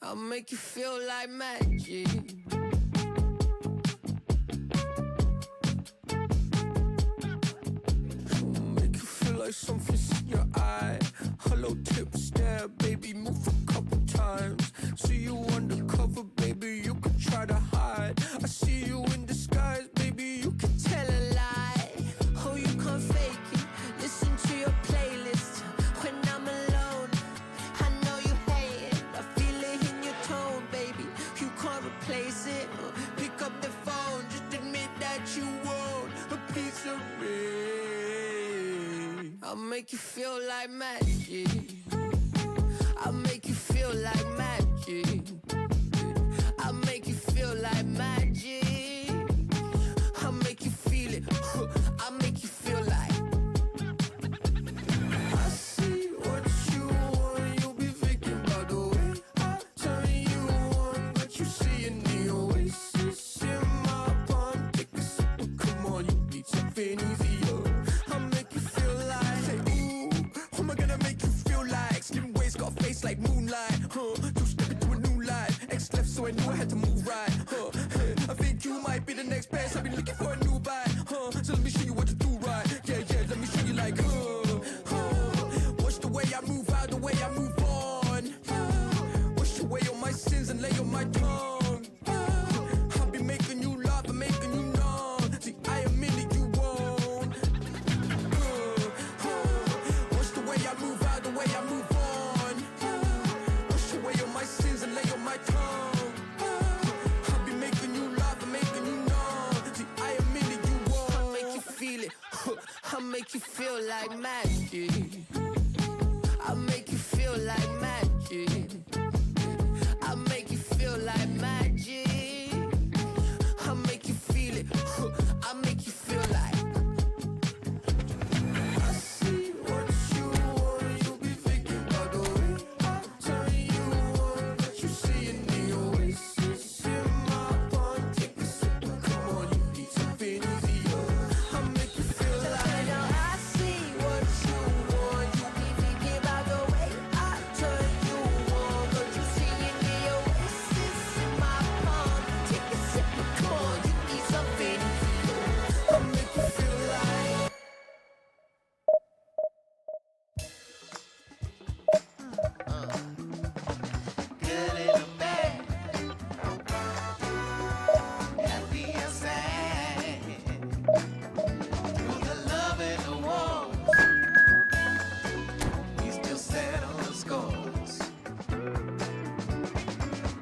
I'll make you feel like magic. Make you feel like something's in your eye. Hello tip stare, baby, move a couple times. See you undercover, baby, you could try to hide. I see you in disguise, baby, you can tell a lie. Oh, you can't fake it, listen to your playlist. When I'm alone, I know you hate it. I feel it in your tone, baby, you can't replace it. Pick up the phone, just admit that you want a piece of me. I'll make you feel like magic. I'll make you feel like magic. I'll make you feel like magic. I'll make you feel it. I'll make you feel like. I see what you want. You'll be thinking about the way I turn you on. But you see in the oasis in my palm. Take a sip, come on, you need something easier. I'll make you feel like. Say, ooh, who am I gonna make you feel like? Slim waist, got a face like moonlight, huh? You step into a new life. Ex left, so I knew I had to move right, huh? I think you might be the next best. I've been looking for a new bite, huh? So let me show you what to do right. Yeah, yeah, let me show you like, watch the way I move out, the way I move on. Wash away all my sins and lay on my tongue. I'll be making you laugh and making you numb. See, I am in it, you won't. Watch the way I move out, the way I move on. Wash away all my sins and lay on my tongue. I'll be making you laugh and making you numb. See, I am in it, you won't. I'll make you feel it. I'll make you feel like magic. I'll make you feel like magic. I'll make you feel like magic. I'll make you feel it. I'll make you feel like. I see what you want. You'll be thinking about the way I turn you on. But you see in the oasis in my palm. Take a sip, come on, you need something easier. I'll make you feel like. Now I see what you want. You'll be thinking about the way I turn you on. But you see in the oasis in my palm. Take a sip, come on, you need something easier. I'll make you feel like. Good in the bed, happy and sad. Through the love and the wars, we still settle the scores.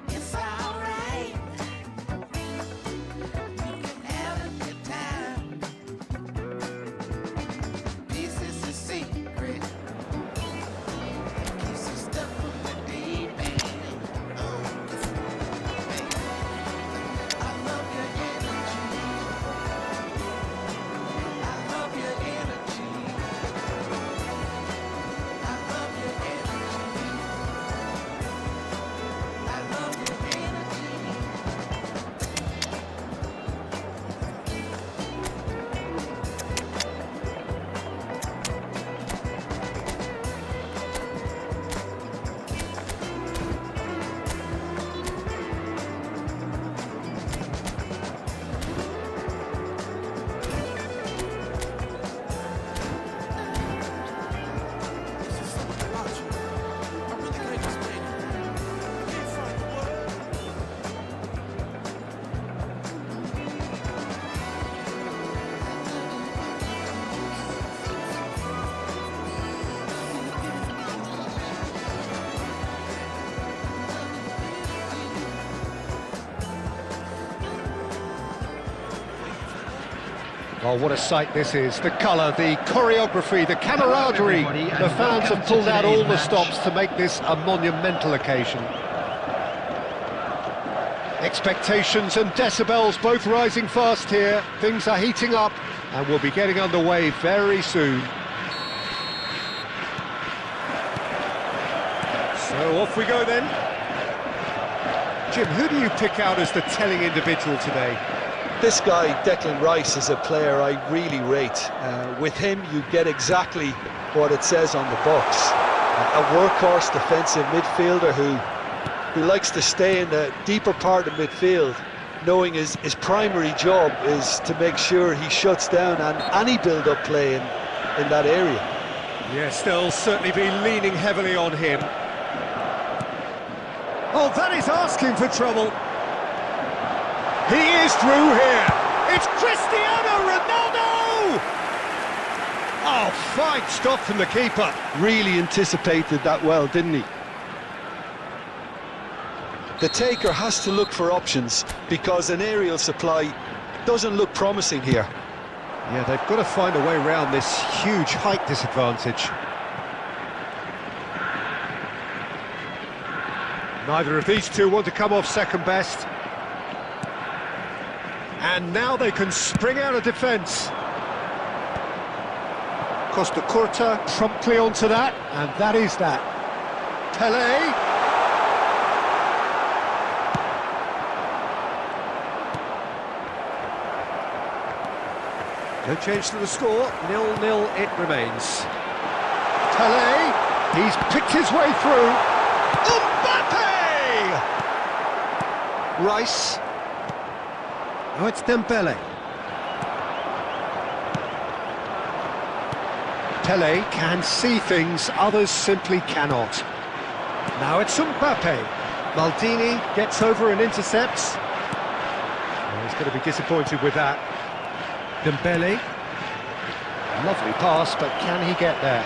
It's alright, you can have a good time. This is the secret. Keeps you stuck from the deep end. I love your energy. I love your energy. I love your energy. I love your energy. This is something about you. I really can't explain it. I can't find the word. Oh, what a sight this is. The colour, the choreography, the camaraderie. The fans have pulled out all the stops to make this a monumental occasion. Expectations and decibels both rising fast here. Things are heating up and we'll be getting underway very soon. So off we go then. Jim, who do you pick out as the telling individual today? This guy, Declan Rice, is a player I really rate. With him, you get exactly what it says on the box. A workhorse defensive midfielder who who likes to stay in the deeper part of midfield, knowing his primary job is to make sure he shuts down any build-up play in that area. Yes, they'll certainly be leaning heavily on him. Oh, that is asking for trouble. He is through here. It's Cristiano Ronaldo! Oh, fine stop from the keeper. Really anticipated that well, didn't he? The taker has to look for options because an aerial supply doesn't look promising here. Yeah, they've got to find a way around this huge height disadvantage. Neither of these two want to come off second best. And now they can spring out of defence. Costa Curta promptly onto that, and that is that. Pele. No change to the score, 0-0 it remains. Pele, he's picked his way through. Mbappe! Rice. Oh, it's Dembele. Pele can see things others simply cannot. Now it's Mbappe. Maldini gets over and intercepts. Oh, he's going to be disappointed with that. Dembele, lovely pass, but can he get there?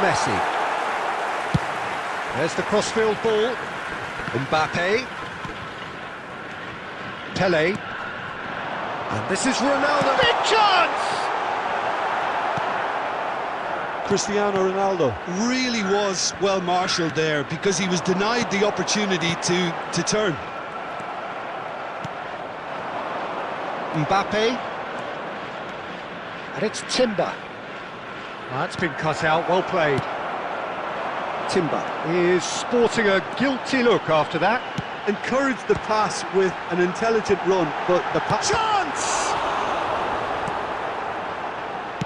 Messi. There's the crossfield ball. Mbappe. Pele. And this is Ronaldo. Big chance! Cristiano Ronaldo really was well marshalled there because he was denied the opportunity to turn. Mbappe, and it's Timber. That's been cut out, well played. Timber is sporting a guilty look after that. Encouraged the pass with an intelligent run, but the pass... Chance!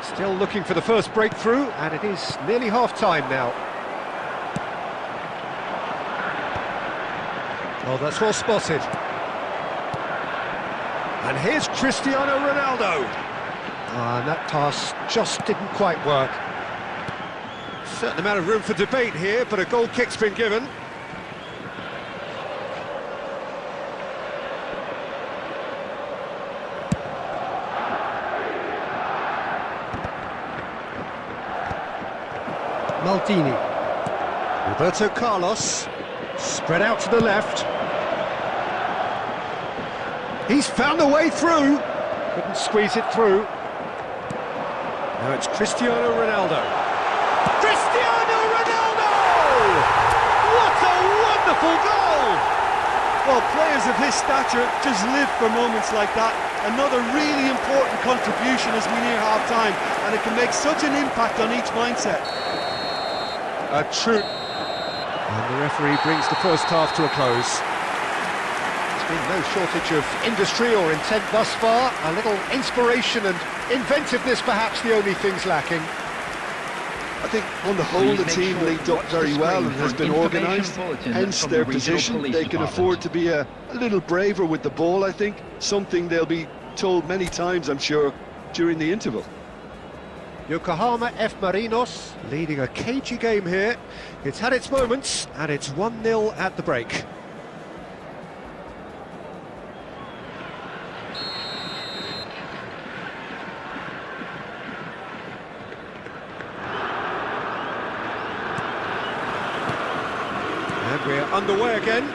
Still looking for the first breakthrough, and it is nearly half-time now. Oh, that's well spotted. And here's Cristiano Ronaldo. And that pass just didn't quite work. Certain amount of room for debate here, but a goal kick's been given. Maldini. Roberto Carlos. Spread out to the left. He's found a way through. Couldn't squeeze it through. Now it's Cristiano Ronaldo. Cristiano Ronaldo! What a wonderful goal! Well, players of his stature just live for moments like that. Another really important contribution as we near half-time, and it can make such an impact on each mindset. A true... And the referee brings the first half to a close. No shortage of industry or intent thus far. A little inspiration and inventiveness perhaps the only things lacking. I think on the whole the team linked up very well and has been organised, hence their position. They can afford to be a little braver with the ball, I think. Something they'll be told many times, I'm sure, during the interval. Yokohama F. Marinos leading a cagey game here. It's had its moments and it's 1-0 at the break. And we're underway again.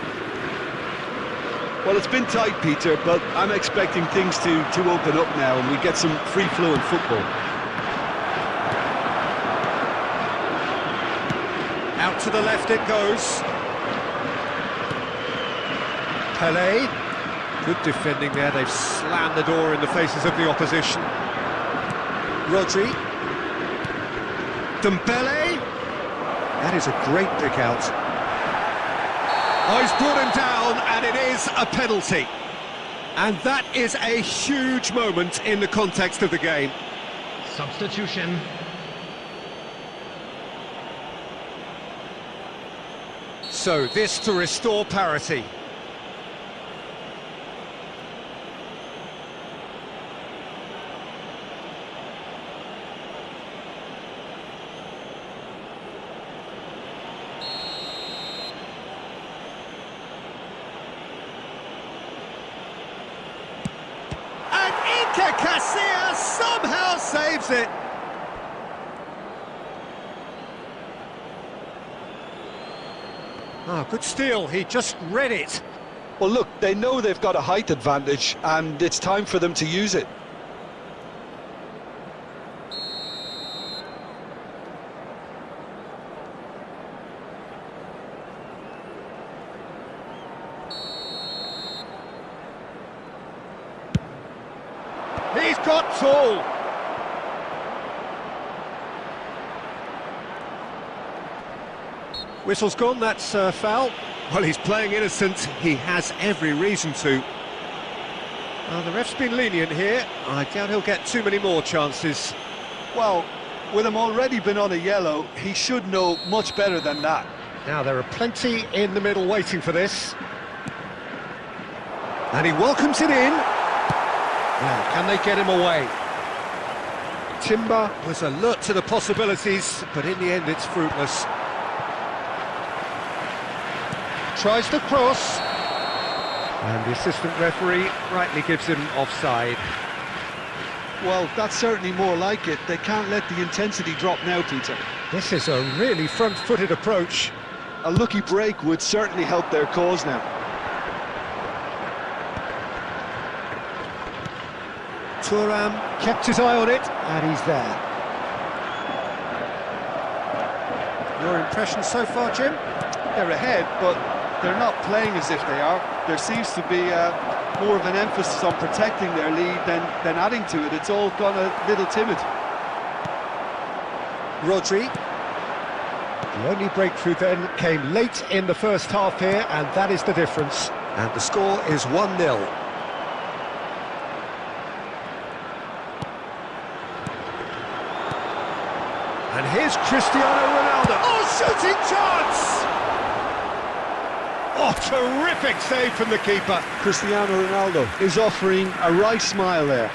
Well, it's been tight, Peter, but I'm expecting things to open up now and we get some free-flowing football. Out to the left it goes. Pele. Good defending there. They've slammed the door in the faces of the opposition. Rodri. Dembele. That is a great pick out. Oh, he's brought him down, and it is a penalty. And that is a huge moment in the context of the game. Substitution. So this to restore parity. And Iker Casillas somehow saves it. Oh, good steal, he just read it. Well, look, they know they've got a height advantage, and it's time for them to use it. He's got tall. Whistle's gone, that's foul. Well, he's playing innocent, he has every reason to. Well, the ref's been lenient here. I doubt he'll get too many more chances. Well, with him already been on a yellow, he should know much better than that. Now, there are plenty in the middle waiting for this. And he welcomes it in. Now, can they get him away? Timber was alert to the possibilities, but in the end it's fruitless. Tries to cross. And the assistant referee rightly gives him offside. Well, that's certainly more like it. They can't let the intensity drop now, Peter. This is a really front-footed approach. A lucky break would certainly help their cause now. Thuram kept his eye on it, and he's there. Your impression so far, Jim? They're ahead, but they're not playing as if they are. There seems to be more of an emphasis on protecting their lead than adding to it. It's all gone a little timid. Rodri. The only breakthrough then came late in the first half here, and that is the difference. And the score is 1-0. And here's Cristiano Ronaldo. Oh, shooting chance! Oh, terrific save from the keeper. Cristiano Ronaldo is offering a wry smile there.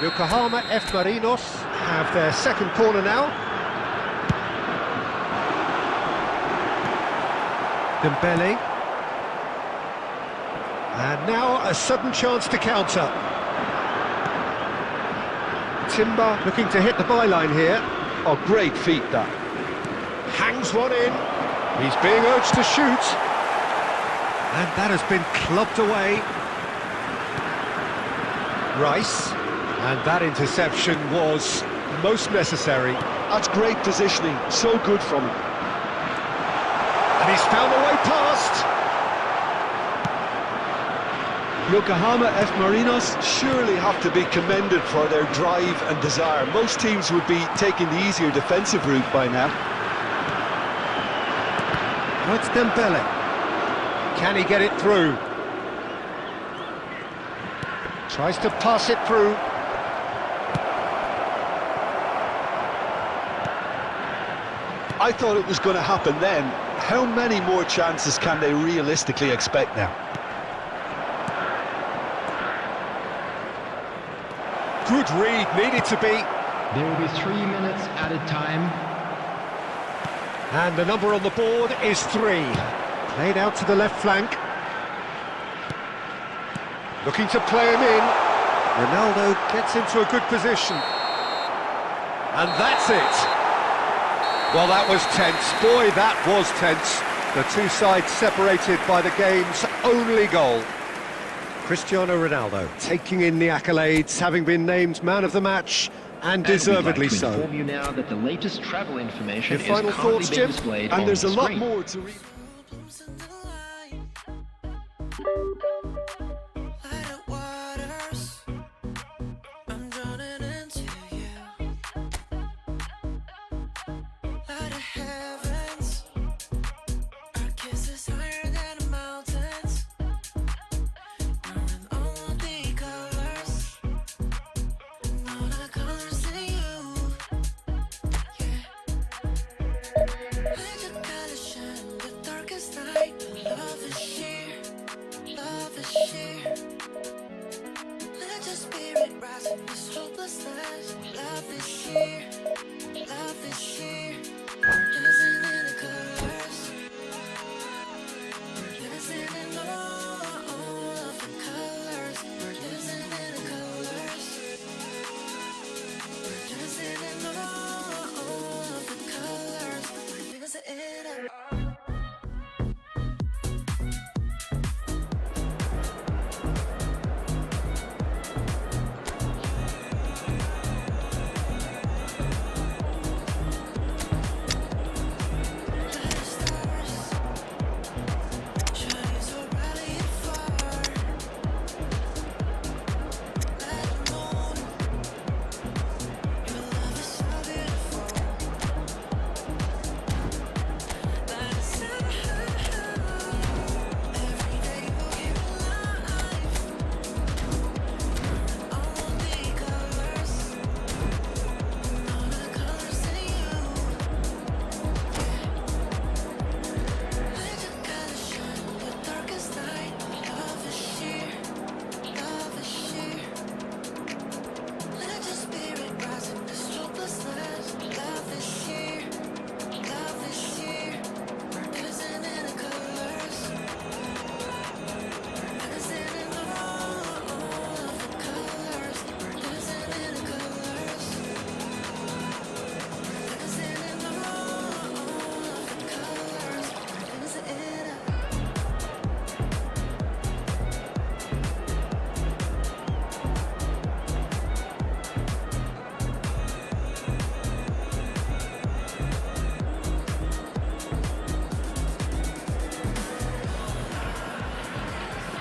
Yokohama F. Marinos have their second corner now. Dembele. And now a sudden chance to counter. Timber looking to hit the byline here. Oh, great feat that. Hangs one in. He's being urged to shoot. And that has been clubbed away. Rice. And that interception was most necessary. That's great positioning. So good from him. And he's found a way past. Yokohama F. Marinos surely have to be commended for their drive and desire. Most teams would be taking the easier defensive route by now. Now it's Dembele. Can he get it through? Tries to pass it through. I thought it was going to happen then. How many more chances can they realistically expect now? Good read, needed to be. There will be 3 minutes added time. And the number on the board is 3. Played out to the left flank. Looking to play him in. Ronaldo gets into a good position. And that's it. Well, that was tense. Boy, that was tense. The two sides separated by the game's only goal. Cristiano Ronaldo taking in the accolades, having been named man of the match, and deservedly so. Inform you now that the latest travel information Your is final currently thoughts, being Jim? displayed And on there's the a lot screen. more to read. Problems in the line. Lighter waters. I'm drowning into you. Lighter heavens. Our kiss is higher than the mountains. We're in all the colors. And all the colors in you. Yeah. sheer. Let your spirit rise in this hopelessness. Love is sheer. Love is sheer. Dancing in the colors. Dancing in all of the colors. Dancing in the colors. Dancing in all of the colors. Dancing in it.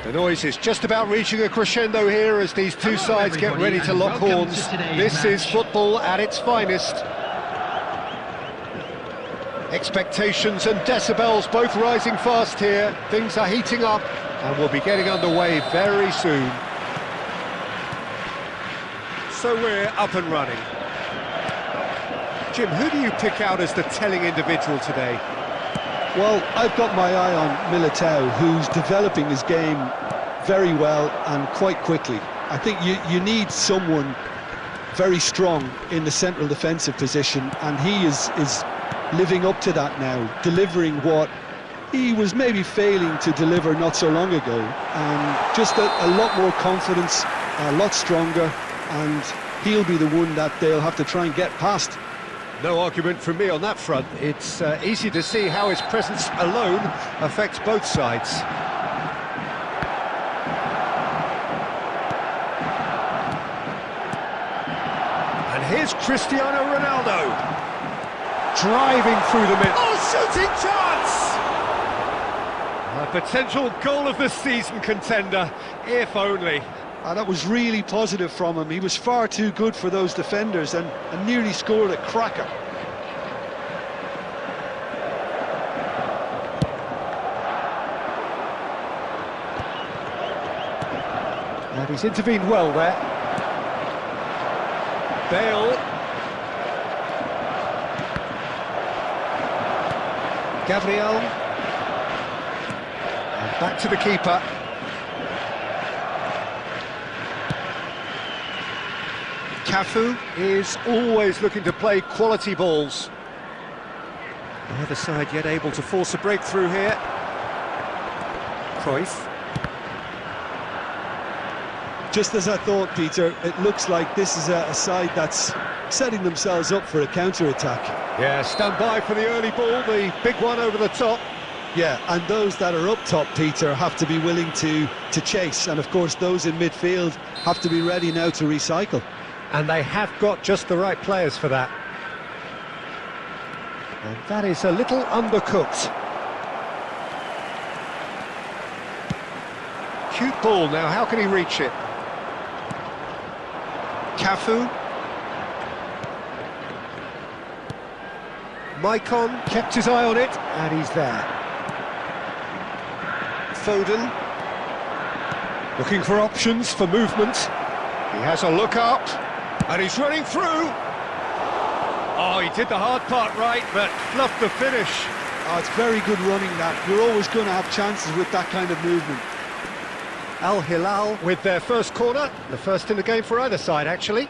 The noise is just about reaching a crescendo here as these two sides get ready to lock horns. This is football at its finest. Expectations and decibels both rising fast here. Things are heating up and we'll be getting underway very soon. So we're up and running. Jim, who do you pick out as the telling individual today? Well, I've got my eye on Militao, who's developing his game very well and quite quickly. I think you need someone very strong in the central defensive position, and he is living up to that now, delivering what he was maybe failing to deliver not so long ago. And just a lot more confidence, a lot stronger, and he'll be the one that they'll have to try and get past. No argument from me on that front. It's easy to see how his presence alone affects both sides. And here's Cristiano Ronaldo. Driving through the middle. Oh, shooting chance! A potential goal of the season contender, if only. That was really positive from him. He was far too good for those defenders and nearly scored a cracker. And he's intervened well there. Bale. Gabriel. And back to the keeper. Cafu is always looking to play quality balls. Neither side yet able to force a breakthrough here. Cruyff. Just as I thought, Peter, it looks like this is a side that's setting themselves up for a counter-attack. Yeah, stand by for the early ball, the big one over the top. Yeah, and those that are up top, Peter, have to be willing to chase. And of course, those in midfield have to be ready now to recycle. And they have got just the right players for that. And that is a little undercooked. Cute ball now, how can he reach it? Cafu. Maicon kept his eye on it, and he's there. Foden. Looking for options for movement. He has a look up, and he's running through. Oh, he did the hard part right, but fluffed the finish. Oh, it's very good running that. You're always going to have chances with that kind of movement. Al Hilal with their first corner, the first in the game for either side, actually.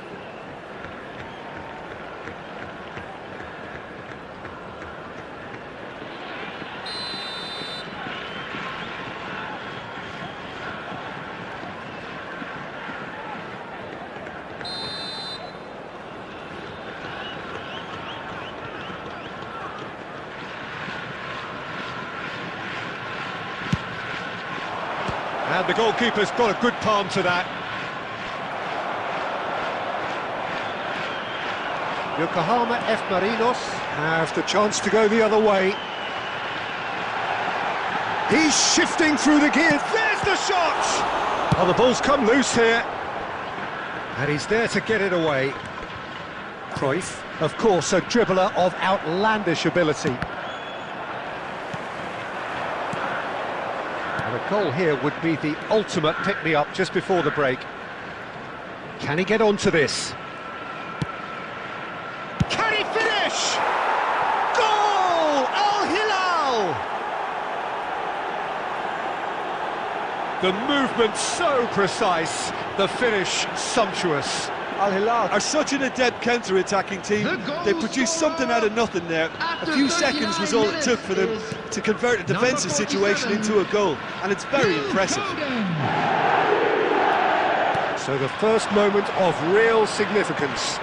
And the goalkeeper's got a good palm to that. Yokohama F. Marinos have the chance to go the other way. He's shifting through the gears. There's the shot! Oh, the ball's come loose here. And he's there to get it away. Cruyff, of course, a dribbler of outlandish ability. And a goal here would be the ultimate pick-me-up just before the break. Can he get onto this? Can he finish? Goal! Al Hilal! The movement so precise, the finish sumptuous. Al Hilal are such an adept counter-attacking team. They produced something out of nothing there. A few seconds was all it took for them to convert a defensive situation into a goal, and it's very impressive. So the first moment of real significance.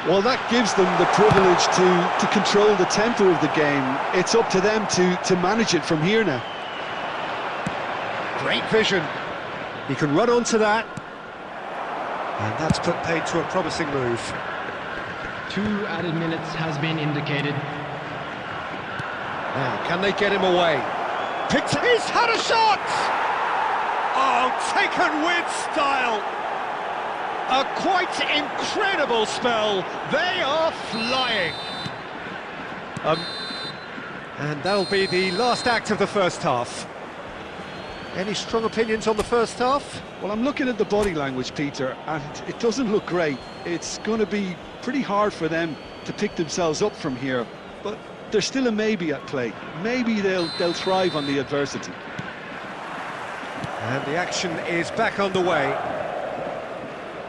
Well, that gives them the privilege to control the tempo of the game. It's up to them to manage it from here now. Great vision. He can run onto that. And that's put paid to a promising move. 2 added minutes has been indicated. Now, can they get him away? He's had a shot! Oh, taken with style! A quite incredible spell. They are flying. And that'll be the last act of the first half. Any strong opinions on the first half? Well, I'm looking at the body language, Peter, and it doesn't look great. It's going to be pretty hard for them to pick themselves up from here, but there's still a maybe at play. Maybe they'll thrive on the adversity. And the action is back underway.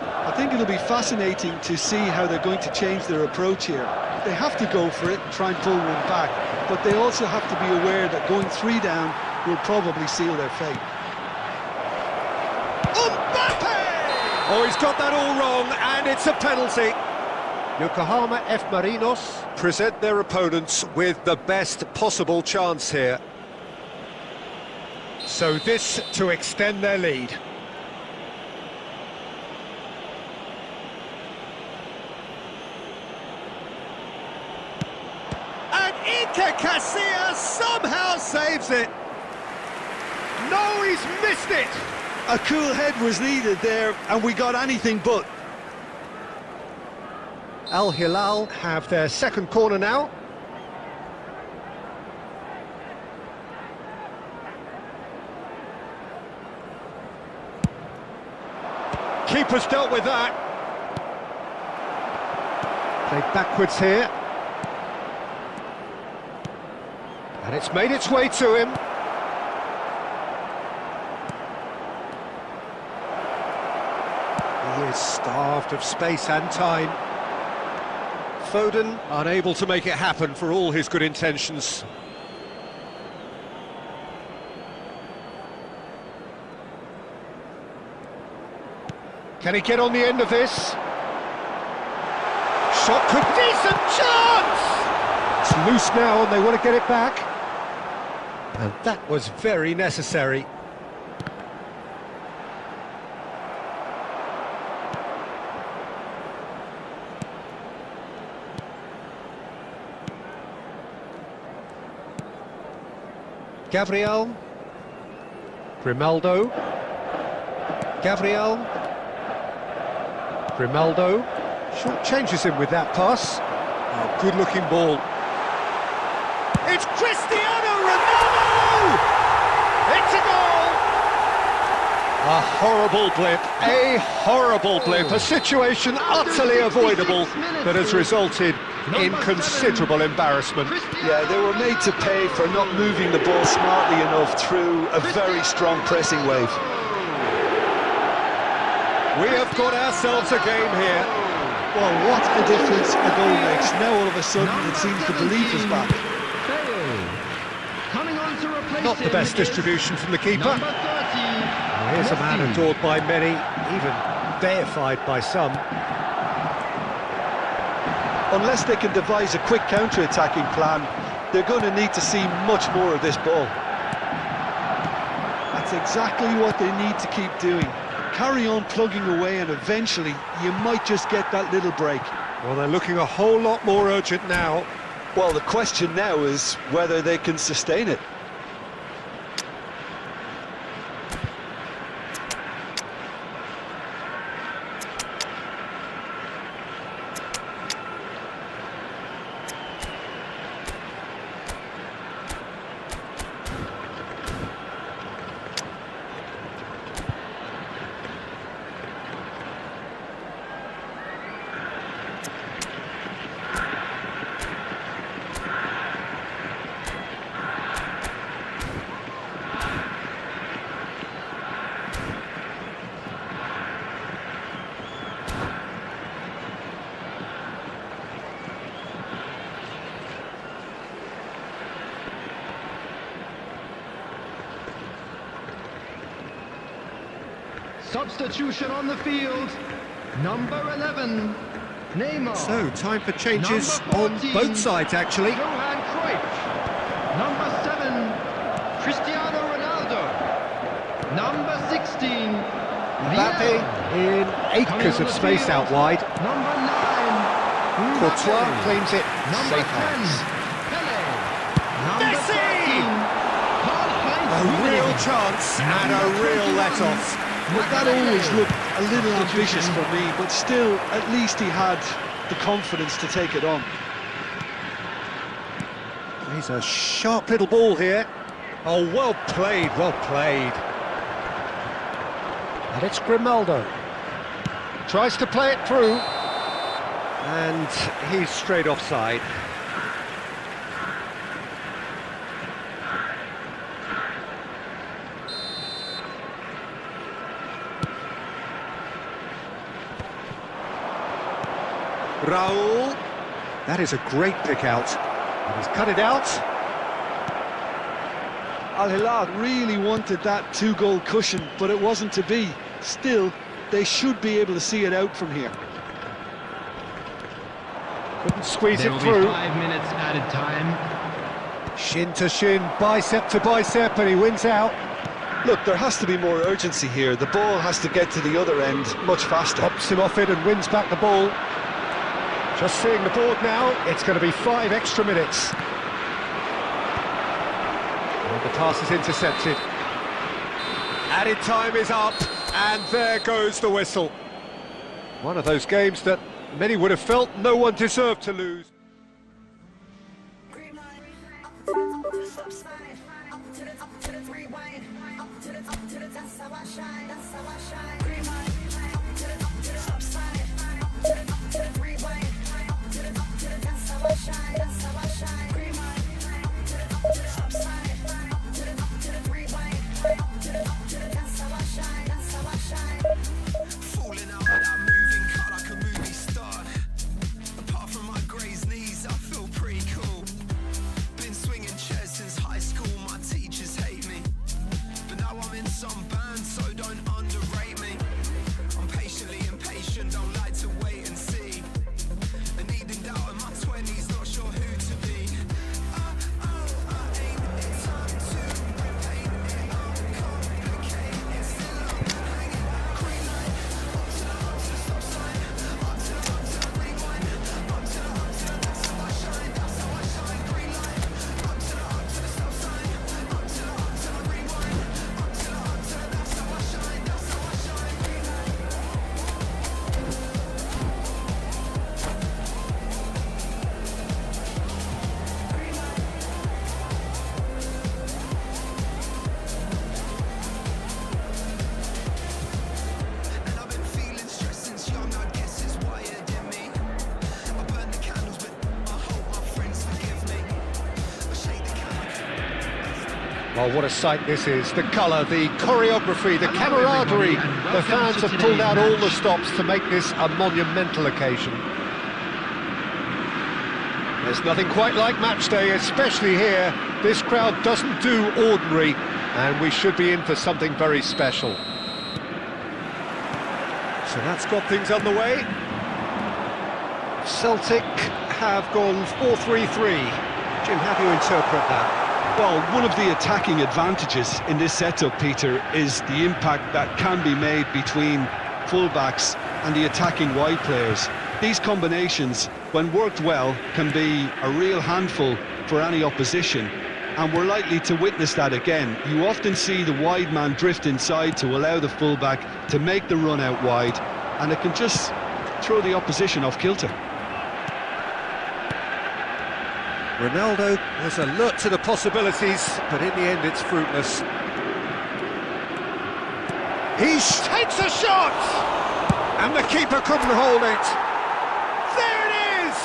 I think it'll be fascinating to see how they're going to change their approach here. They have to go for it and try and pull one back, but they also have to be aware that going 3 down will probably seal their fate. Mbappe! Oh, he's got that all wrong, and it's a penalty. Yokohama F. Marinos present their opponents with the best possible chance here. So this to extend their lead. And Iker Casillas somehow saves it. No, he's missed it! A cool head was needed there, and we got anything but. Al Hilal have their second corner now. Keeper's dealt with that. Played backwards here. And it's made its way to him. He is starved of space and time. Foden unable to make it happen for all his good intentions. Can he get on the end of this? Shot could... Decent chance! It's loose now and they want to get it back. And that was very necessary. Gabriel, Grimaldo, Gabriel, Grimaldo, short changes him with that pass. Oh, good looking ball. It's Cristiano Ronaldo! It's a goal! A horrible blip, a situation utterly avoidable that has resulted in considerable embarrassment. Yeah, they were made to pay for not moving the ball smartly enough through a very strong pressing wave. We have got ourselves a game here. Well, what a difference a goal makes. Now all of a sudden it seems the belief is back. Coming on to replace Not the best distribution from the keeper. Number 30. Here's a man adored by many, even deified by some. Unless they can devise a quick counter-attacking plan, they're going to need to see much more of this ball. That's exactly what they need to keep doing. Carry on plugging away and eventually you might just get that little break. Well, they're looking a whole lot more urgent now. Well, the question now is whether they can sustain it. Substitution on the field. Number 11, Neymar. So, time for changes Number on 14, both sides, actually. Johan Cruyff. Number 7, Cristiano Ronaldo. Number 16, Mbappe in acres of space out wide. Number 9, Courtois claims it Number safe 10, hands. Pele. Number Messi! 13, Karl-Heinz A real Rummenigge. chance and a real let-off. But that always looked a little ambitious for me, but still, at least he had the confidence to take it on. He's a sharp little ball here. Oh, well played, well played. And it's Grimaldo. Tries to play it through. And he's straight offside. Raul. That is a great pick out. And he's cut it out. Al Hilal really wanted that two-goal cushion, but it wasn't to be. Still, they should be able to see it out from here. Couldn't squeeze There it will through. be 5 minutes added time. Shin to shin, bicep to bicep, and he wins out. Look, there has to be more urgency here. The ball has to get to the other end much faster. Pops him off it and wins back the ball. Just seeing the board now, it's going to be 5 extra minutes. And the pass is intercepted. Added time is up, and there goes the whistle. One of those games that many would have felt no one deserved to lose. Falling out without moving, cut like a movie star. Apart from my grazed knees, I feel pretty cool. Been swinging chairs since high school, my teachers hate me. But now I'm in some band, so don't underrate me. Well, what a sight this is. The colour, the choreography, the camaraderie. The fans have pulled out all the stops to make this a monumental occasion. There's nothing quite like match day, especially here. This crowd doesn't do ordinary, and we should be in for something very special. So that's got things underway. Celtic have gone 4-3-3. Jim, how do you interpret that? Well, one of the attacking advantages in this setup, Peter, is the impact that can be made between fullbacks and the attacking wide players. These combinations, when worked well, can be a real handful for any opposition, and we're likely to witness that again. You often see the wide man drift inside to allow the fullback to make the run out wide, and it can just throw the opposition off kilter. Ronaldo was alert to the possibilities, but in the end it's fruitless. He takes a shot! And the keeper couldn't hold it. There it is!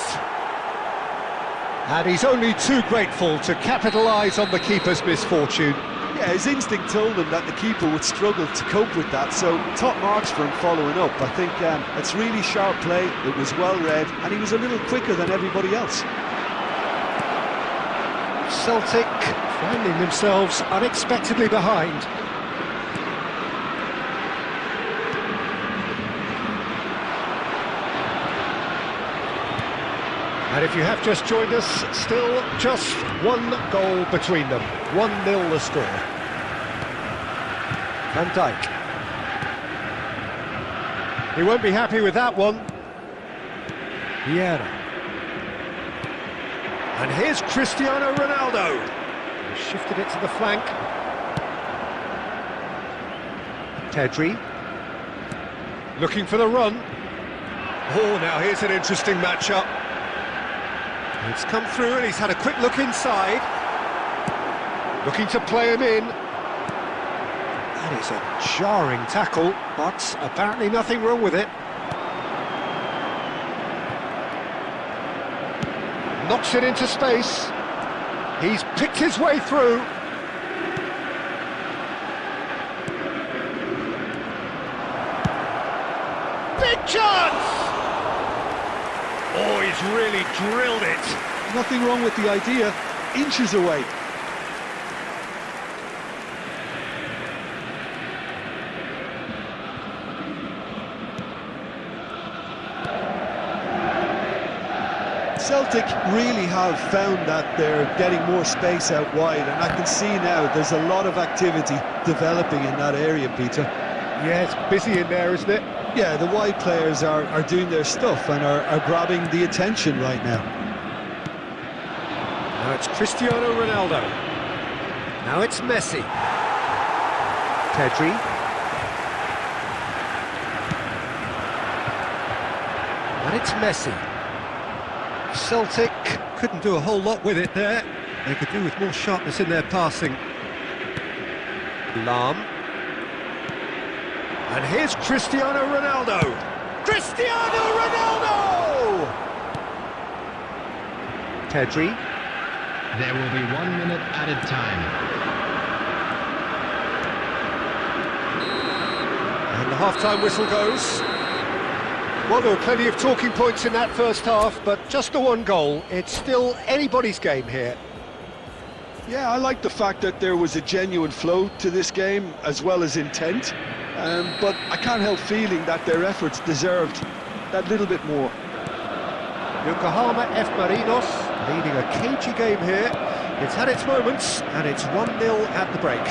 And he's only too grateful to capitalise on the keeper's misfortune. Yeah, his instinct told him that the keeper would struggle to cope with that, so top marks for him following up. I think it's really sharp play, it was well read, and he was a little quicker than everybody else. Celtic finding themselves unexpectedly behind. And if you have just joined us, still just one goal between them. 1-0 the score. Van Dijk. He won't be happy with that one. Vieira. And here's Cristiano Ronaldo. He shifted it to the flank. Pedri. Looking for the run. Oh, now here's an interesting matchup. It's come through and he's had a quick look inside. Looking to play him in. That is a jarring tackle, but apparently nothing wrong with it. Knocks it into space. He's picked his way through. Big chance! Oh, he's really drilled it. Nothing wrong with the idea, inches away. Celtic really have found that they're getting more space out wide, and I can see now there's a lot of activity developing in that area, Peter. Yeah, it's busy in there, isn't it? Yeah, the wide players are doing their stuff and are grabbing the attention right now. Now it's Cristiano Ronaldo. Now it's Messi. Pedri. And it's Messi. Celtic couldn't do a whole lot with it there. They could do with more sharpness in their passing. Lahm. And here's Cristiano Ronaldo. Cristiano Ronaldo! Pedri. There will be 1 minute added time. And the half-time whistle goes. Well, there were plenty of talking points in that first half, but just the one goal. It's still anybody's game here. Yeah, I like the fact that there was a genuine flow to this game, as well as intent. But I can't help feeling that their efforts deserved that little bit more. Yokohama F. Marinos leading a cagey game here. It's had its moments, and it's 1-0 at the break.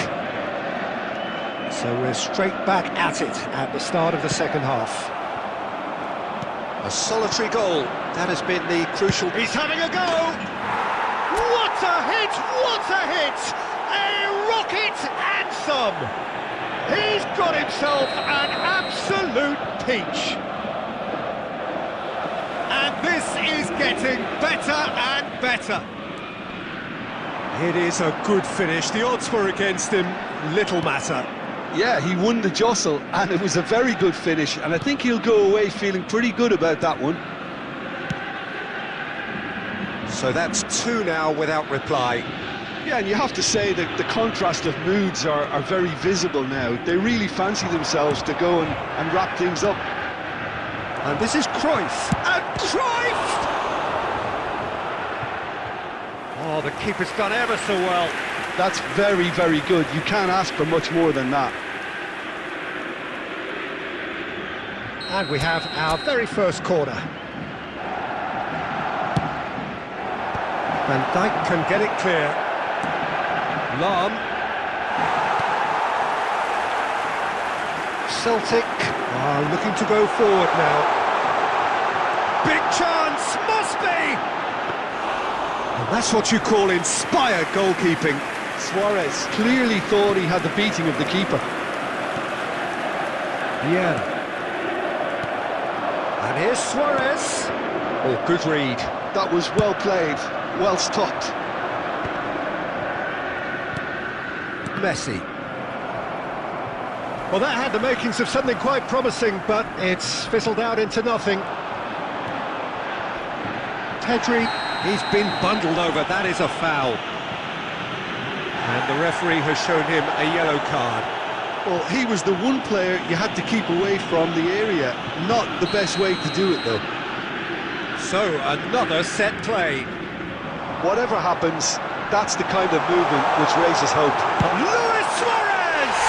So we're straight back at it at the start of the second half. A solitary goal, that has been the crucial... He's having a go! What a hit! What a hit! A rocket anthem! He's got himself an absolute peach. And this is getting better and better. It is a good finish. The odds were against him, little matter. Yeah, he won the jostle, and it was a very good finish, and I think he'll go away feeling pretty good about that one. So that's 2 now without reply. Yeah, and you have to say that the contrast of moods are very visible now. They really fancy themselves to go and wrap things up. And this is Cruyff. And Cruyff! Oh, the keeper's done ever so well. That's very, very good. You can't ask for much more than that. And we have our very first corner. Van Dijk can get it clear. Lahm. Celtic are looking to go forward now. Big chance, must be! And that's what you call inspired goalkeeping. Suarez clearly thought he had the beating of the keeper. Yeah. And here's Suarez. Oh, good read. That was well played, well stopped. Messi. Well, that had the makings of something quite promising, but it's fizzled out into nothing. Pedri, he's been bundled over. That is a foul. And the referee has shown him a yellow card. Well, he was the one player you had to keep away from the area. Not the best way to do it, though. So, another set play. Whatever happens, that's the kind of movement which raises hope. Luis Suarez!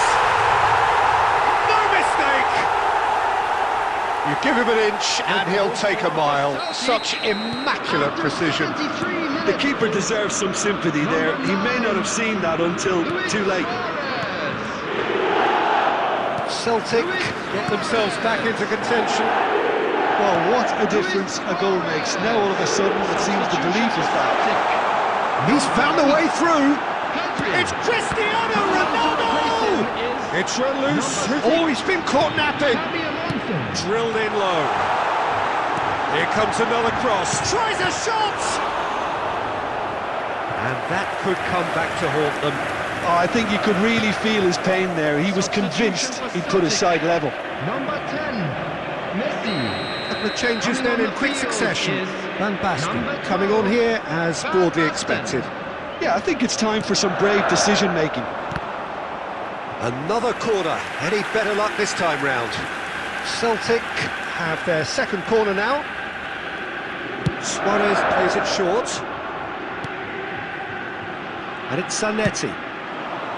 No mistake! You give him an inch and he'll take a mile. Such immaculate precision. The keeper deserves some sympathy there. He may not have seen that until too late. Celtic get themselves back into contention. Well, what a difference a goal makes. Now all of a sudden it seems the belief is back. He's found a way through. It's Cristiano Ronaldo! It's run loose. Oh, he's been caught napping. Drilled in low. Here comes another cross. Tries a shot! And that could come back to haunt them. Oh, I think you could really feel his pain there. He was convinced he'd put his side level. Number 10, Messi. The changes then in quick succession. Van Basten coming on here as broadly expected. Yeah, I think it's time for some brave decision-making. Another corner. Any better luck this time round? Celtic have their second corner now. Suarez plays it short. And it's Zanetti.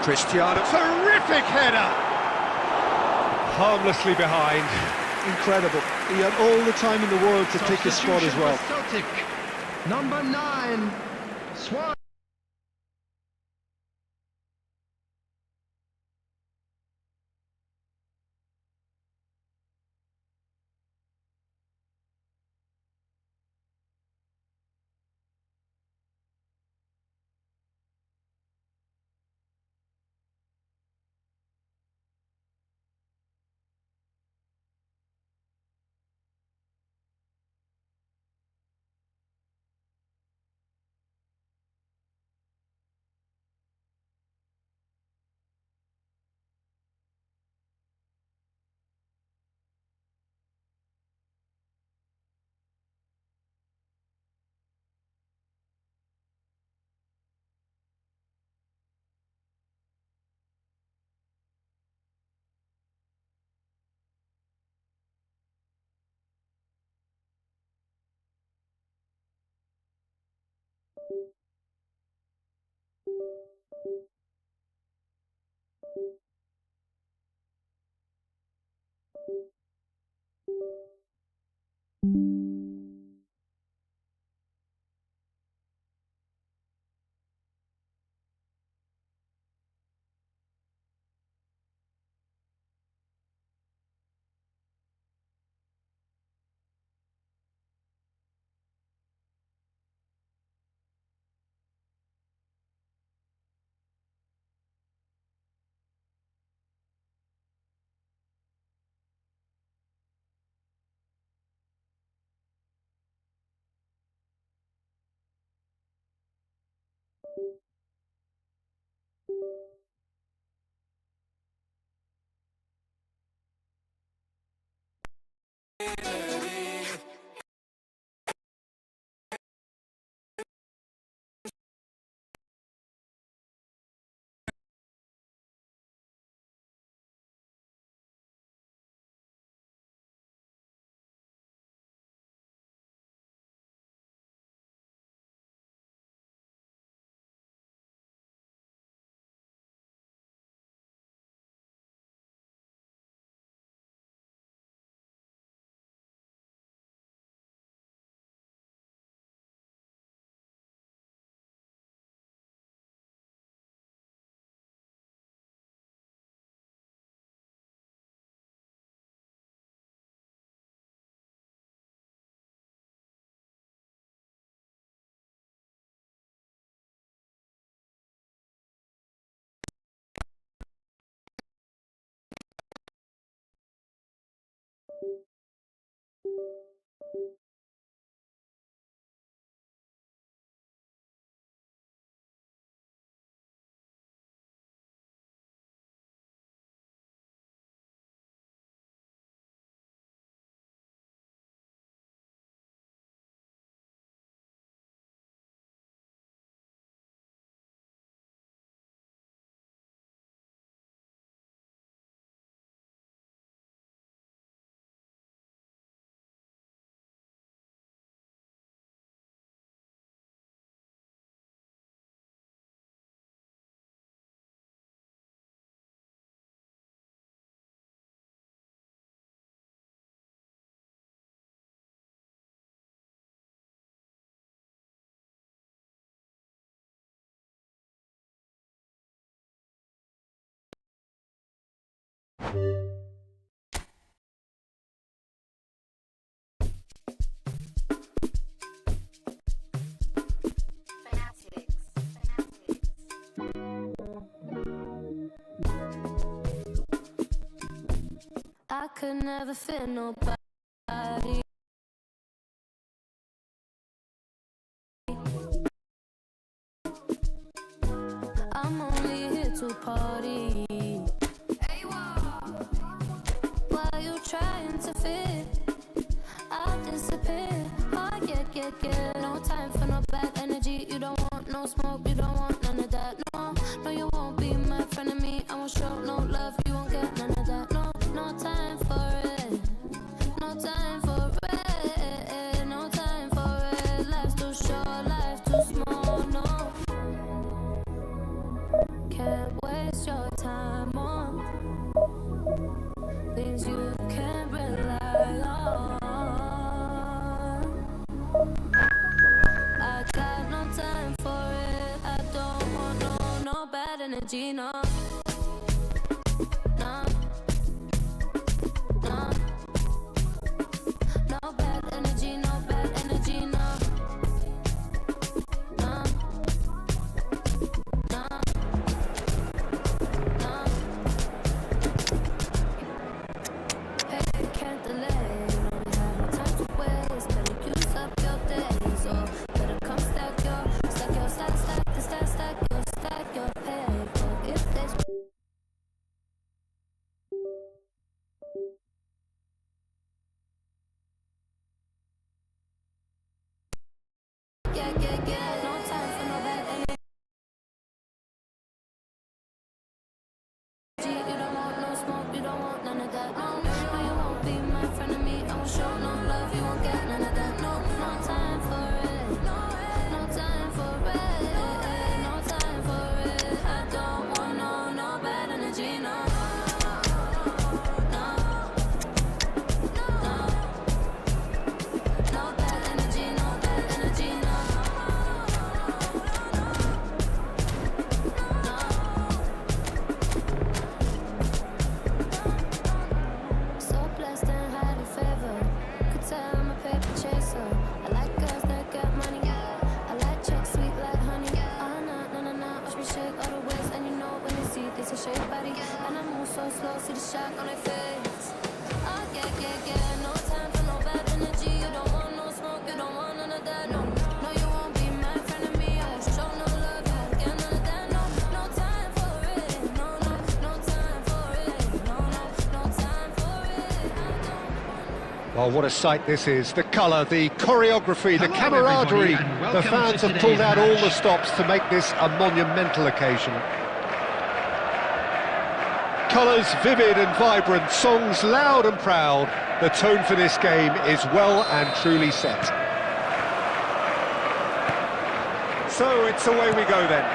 Cristiano. Terrific header! Harmlessly behind. Incredible. He had all the time in the world to pick his spot as well. Celtic. Number 9, Suarez. I could never fit nobody. I'm only here to party. While you trying to fit, I'll disappear. Oh yeah. No time for no bad energy. You don't want no smoke, you don't want none of that. No, you won't be my friend of me. I won't show no love, you won't get none of that. No time for it. No time for it. No time for it. Life's too short, life too small. No, can't waste your time on things you can't rely on. I got no time for it. I don't want no bad energy, no. No. No bad energy, no bad energy, no. No. Hey, can't delay. You only have no time to waste. Better use up your days, or better come stack your paper. If there's yeah. No time for no bad energy. You don't want no smoke, you don't want none of that. No, you won't be my friend of me. I won't show no love, you won't get none of that. No time for it. No time for it. No time for it. I don't want no bad energy, no. No bad energy, no bad energy, no. So blessed and highly favored. Could tell I'm a paper chaser. I like girls that got money. I like chicks sweet like honey. Nah. Watch me shake all the ways, and you know when you see this, a shake body. And I move so slow, see the shock on their face. Oh yeah. No time for no bad energy. You don't want no smoke, you don't want none of that. No, you won't be my friend of me. I won't show no love, you won't get none of that. No time for it. No time for it. No time for it. Well, what a sight this is. The colour, the choreography, the Hello, camaraderie. everybody, and The welcome fans to have pulled out all today's the match. stops to make this a monumental occasion. Colours vivid and vibrant, songs loud and proud. The tone for this game is well and truly set. So it's away we go then.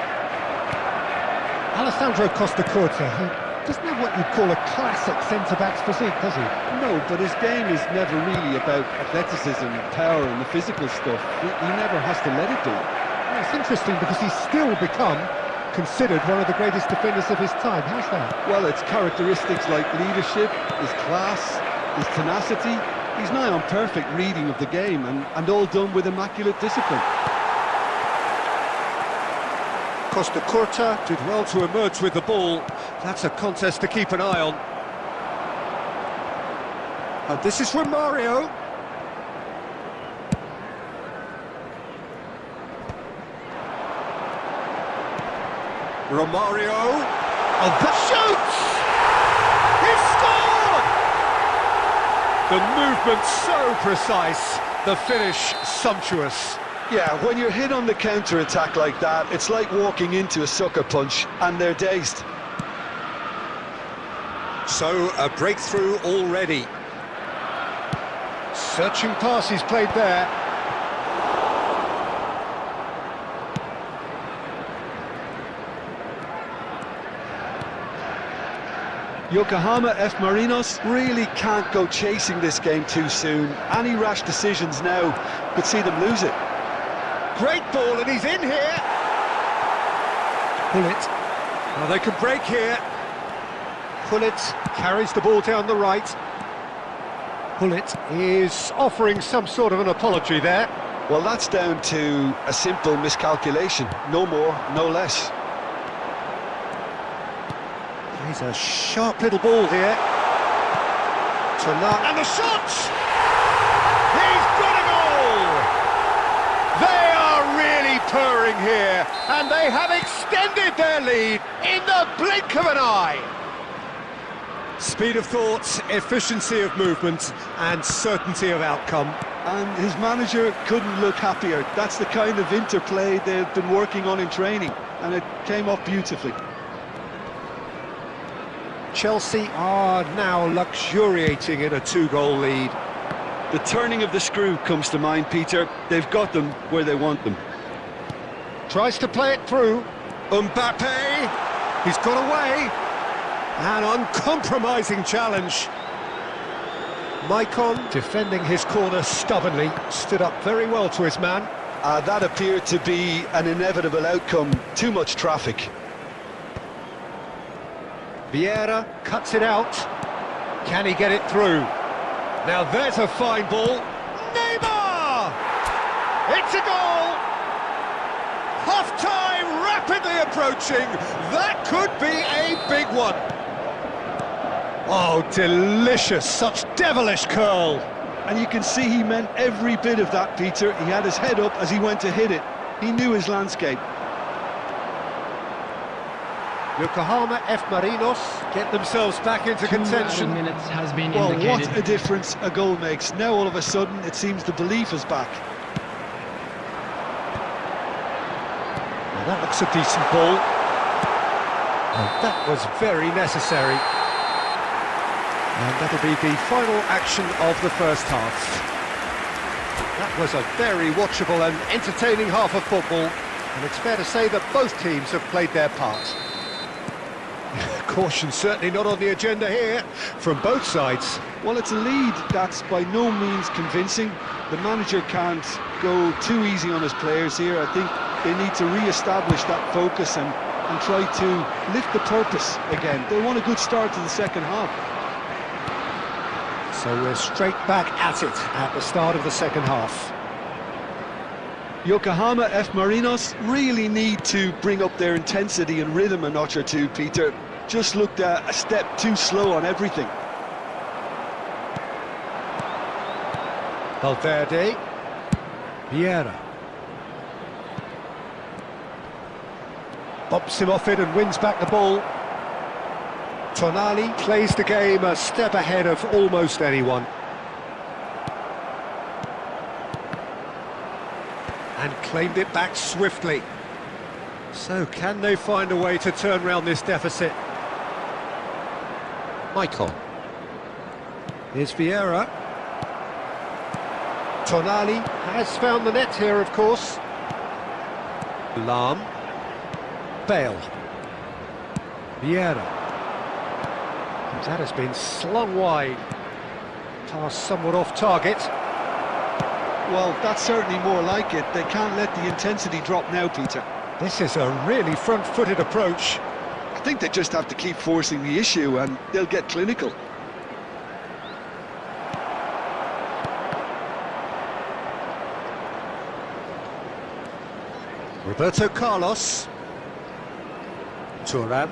Alessandro Costa Curta, he doesn't have what you'd call a classic centre-back's physique, does he? No, but his game is never really about athleticism, power and the physical stuff. He never has to let it be. Well, it's interesting because he's still become considered one of the greatest defenders of his time. How's that? Well, it's characteristics like leadership, his class, his tenacity. He's nigh on perfect reading of the game and all done with immaculate discipline. Costa Curta did well to emerge with the ball. That's a contest to keep an eye on. And this is from Mario. Romario. Oh, that shoots! He scored! The movement so precise, the finish sumptuous. Yeah, when you're hit on the counter-attack like that, it's like walking into a sucker punch, and they're dazed. So, a breakthrough already. Searching pass he's played there. Yokohama F. Marinos really can't go chasing this game too soon. Any rash decisions now could see them lose it. Great ball, and he's in here. Pull it. Well, they can break here. Pullet carries the ball down the right. Pullet is offering some sort of an apology there. Well, that's down to a simple miscalculation. No more, no less. He's a sharp little ball here. And the shot! He's got a goal! They are really purring here, and they have extended their lead in the blink of an eye. Speed of thought, efficiency of movement, and certainty of outcome. And his manager couldn't look happier. That's the kind of interplay they've been working on in training, and it came off beautifully. Chelsea are now luxuriating in a 2-goal lead. The turning of the screw comes to mind, Peter. They've got them where they want them. Tries to play it through. Mbappe, he's got away. An uncompromising challenge. Maicon, defending his corner stubbornly, stood up very well to his man. That appeared to be an inevitable outcome. Too much traffic. Vieira cuts it out. Can he get it through? Now there's a fine ball. Neymar! It's a goal! Half-time rapidly approaching. That could be a big one. Oh, delicious. Such devilish curl. And you can see he meant every bit of that, Peter. He had his head up as he went to hit it. He knew his landscape. Yokohama F. Marinos get themselves back into contention. Minutes has been Well, indicated. what a difference a goal makes. Now all of a sudden it seems the belief is back. Now that looks a decent ball. And that was very necessary. And that'll be the final action of the first half. That was a very watchable and entertaining half of football. And it's fair to say that both teams have played their part. Caution certainly not on the agenda here from both sides. Well, it's a lead that's by no means convincing. The manager can't go too easy on his players here. I think they need to re-establish that focus and try to lift the purpose again. They want a good start to the second half. So we're straight back at it at the start of the second half. Yokohama F. Marinos really need to bring up their intensity and rhythm a notch or two, Peter. Just looked a step too slow on everything. Valverde. Vieira. Bumps him off it and wins back the ball. Tonali plays the game a step ahead of almost anyone. And claimed it back swiftly. So can they find a way to turn round this deficit? Maicon. Here's Vieira. Tonali has found the net here, of course. Lahm. Bale. Vieira. That has been slung wide. Pass somewhat off target. Well, that's certainly more like it. They can't let the intensity drop now, Peter. This is a really front-footed approach. I think they just have to keep forcing the issue and they'll get clinical. Roberto Carlos. Thuram.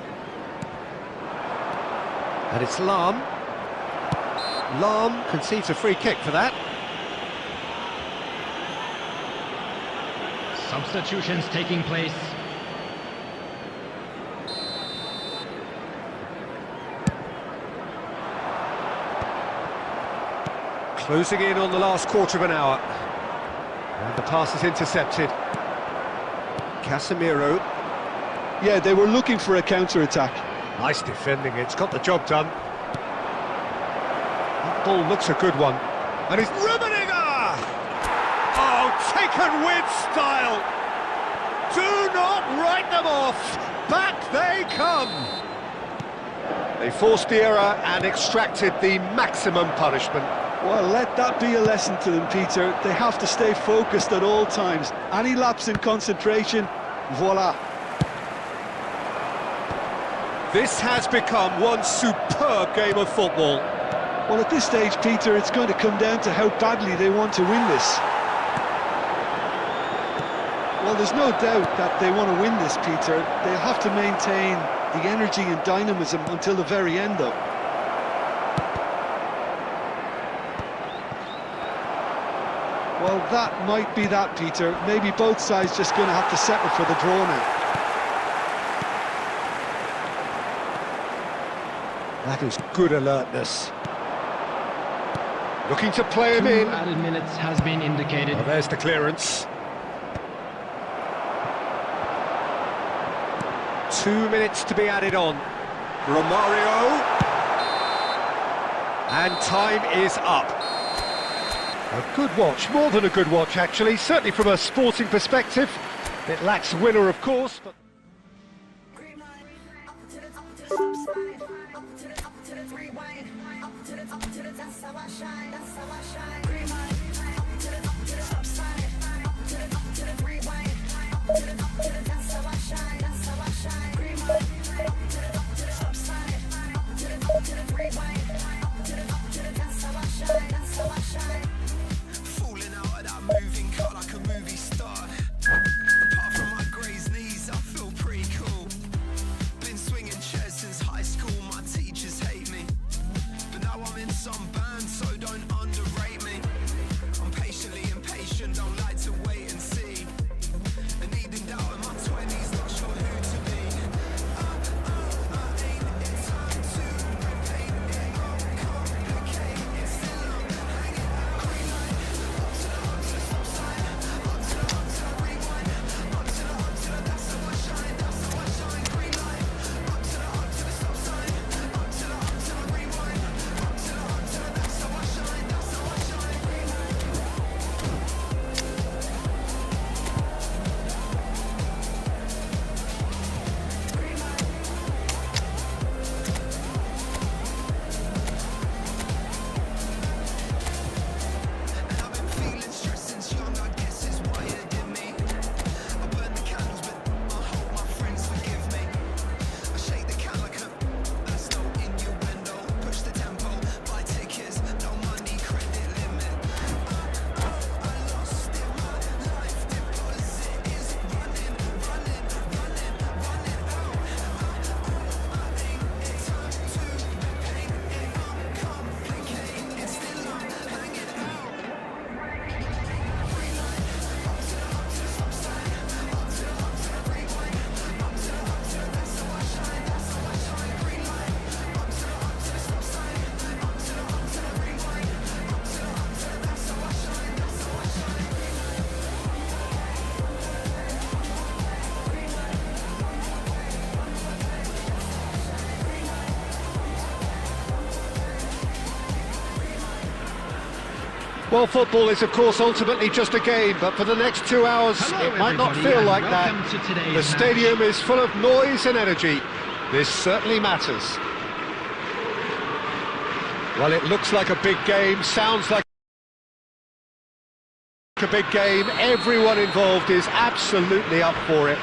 And it's Lahm. Lahm conceives a free kick for that. Substitutions taking place. Closing in on the last quarter of an hour. And the pass is intercepted. Casemiro. Yeah, they were looking for a counter-attack. Nice defending, it's got the job done. That ball looks a good one. And it's Rummenigge! Oh, taken with style! Do not write them off! Back they come! They forced the error and extracted the maximum punishment. Well, let that be a lesson to them, Peter. They have to stay focused at all times. Any lapse in concentration, voila. This has become one superb game of football. Well, at this stage, Peter, it's going to come down to how badly they want to win this. Well, there's no doubt that they want to win this, Peter. They'll have to maintain the energy and dynamism until the very end, though. Well, that might be that, Peter. Maybe both sides just going to have to settle for the draw now. That is good alertness. Looking to play him in. Added minutes has been indicated. Oh, there's the clearance. 2 minutes to be added on. Romario. And time is up. A good watch, more than a good watch actually, certainly from a sporting perspective. It lacks winner, of course, but... Falling out of that moving car like a movie star. Apart from my grey's knees, I feel pretty cool. Been swinging chairs since high school, my teachers hate me. But now I'm in some band, so don't underrate me. I'm patiently impatient, don't like to wait and see. And needing doubt in my 20s, not sure who to be. Ain't it time to paint it up, complicate it, still I'm hanging out. Green light, up to the stop sign, up to the rewind, up to the, that's how I shine, that's how I shine. Green light, up to the stop sign, up to the rewind, up to the, that's how I shine, that's how I shine. Green light. And I've been feeling stressed since young, I guess it's wired in me. I burn the candles, but I hope my friends forgive me. I shake the can like that's no innuendo. Push the tempo, buy tickets, no money, credit limit. I lost it, my life deposit is running out. Ain't it time to paint it up, complicate it, still I'm hanging out. Well, football is, of course, ultimately just a game, but for the next 2 hours, Hello, it might not everybody, feel and like welcome to that. today's The stadium is full of noise and energy. This certainly matters. Well, it looks like a big game, sounds like a big game. Everyone involved is absolutely up for it.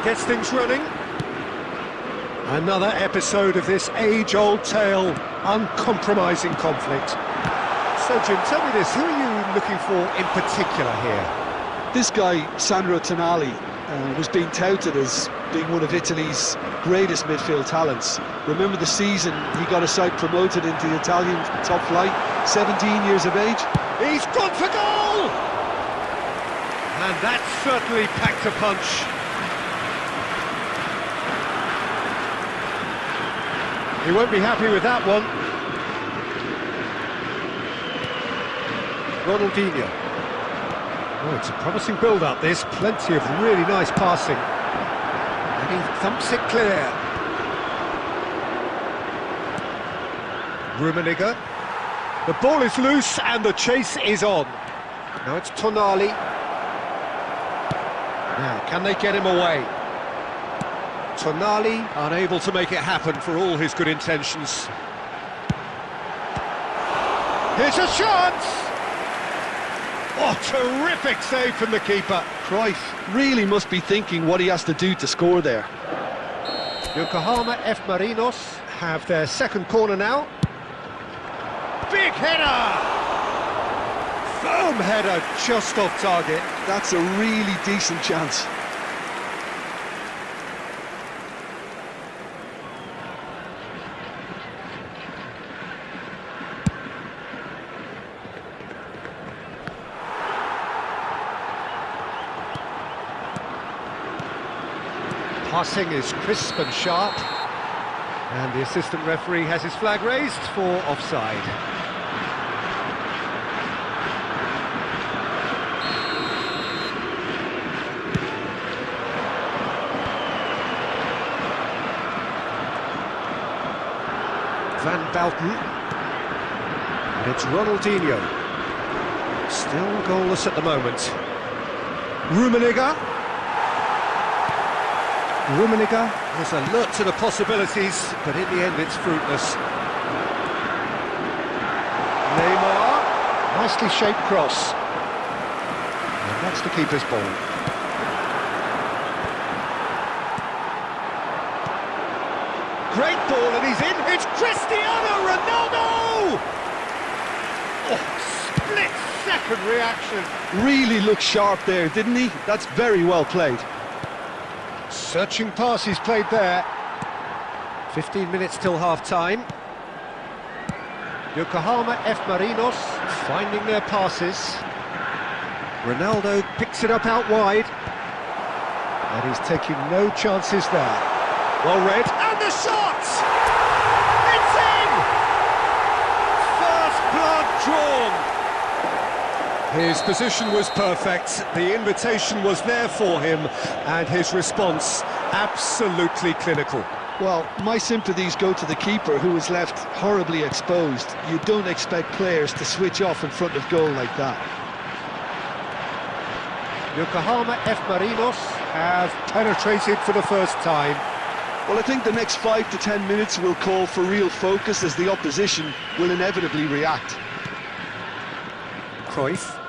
gets things running. Another episode of this age-old tale, uncompromising conflict. So Jim, tell me this, who are you looking for in particular here? This guy, Sandro Tonali, was being touted as being one of Italy's greatest midfield talents. Remember the season he got a side promoted into the Italian top flight, 17 years of age? He's gone for goal! And that certainly packed a punch. He won't be happy with that one. Ronaldinho. Oh, it's a promising build-up, this. Plenty of really nice passing. And he thumps it clear. Rummenigge. The ball is loose and the chase is on. Now it's Tonali. Now, can they get him away? Tonali unable to make it happen for all his good intentions. Here's a chance! Oh, terrific save from the keeper. Cruyff really must be thinking what he has to do to score there. Yokohama F. Marinos have their second corner now. Big header! Firm header just off target. That's a really decent chance. Passing is crisp and sharp, and the assistant referee has his flag raised for offside. Van Belten, and it's Ronaldinho, still goalless at the moment. Rummenigge is alert to the possibilities, but in the end it's fruitless. Neymar, nicely shaped cross. And that's the keeper's ball. Great ball and he's in, it's Cristiano Ronaldo! Oh, split-second reaction. Really looked sharp there, didn't he? That's very well played. Searching pass he's played there. 15 minutes till half-time. Yokohama F. Marinos finding their passes. Ronaldo picks it up out wide. And he's taking no chances there. Well read. And the shot! It's in! First blood drawn. His position was perfect, the invitation was there for him, and his response absolutely clinical. Well, my sympathies go to the keeper, who was left horribly exposed. You don't expect players to switch off in front of goal like that. Yokohama F. Marinos have penetrated for the first time. Well, I think the next 5 to 10 minutes will call for real focus, as the opposition will inevitably react. Cruyff.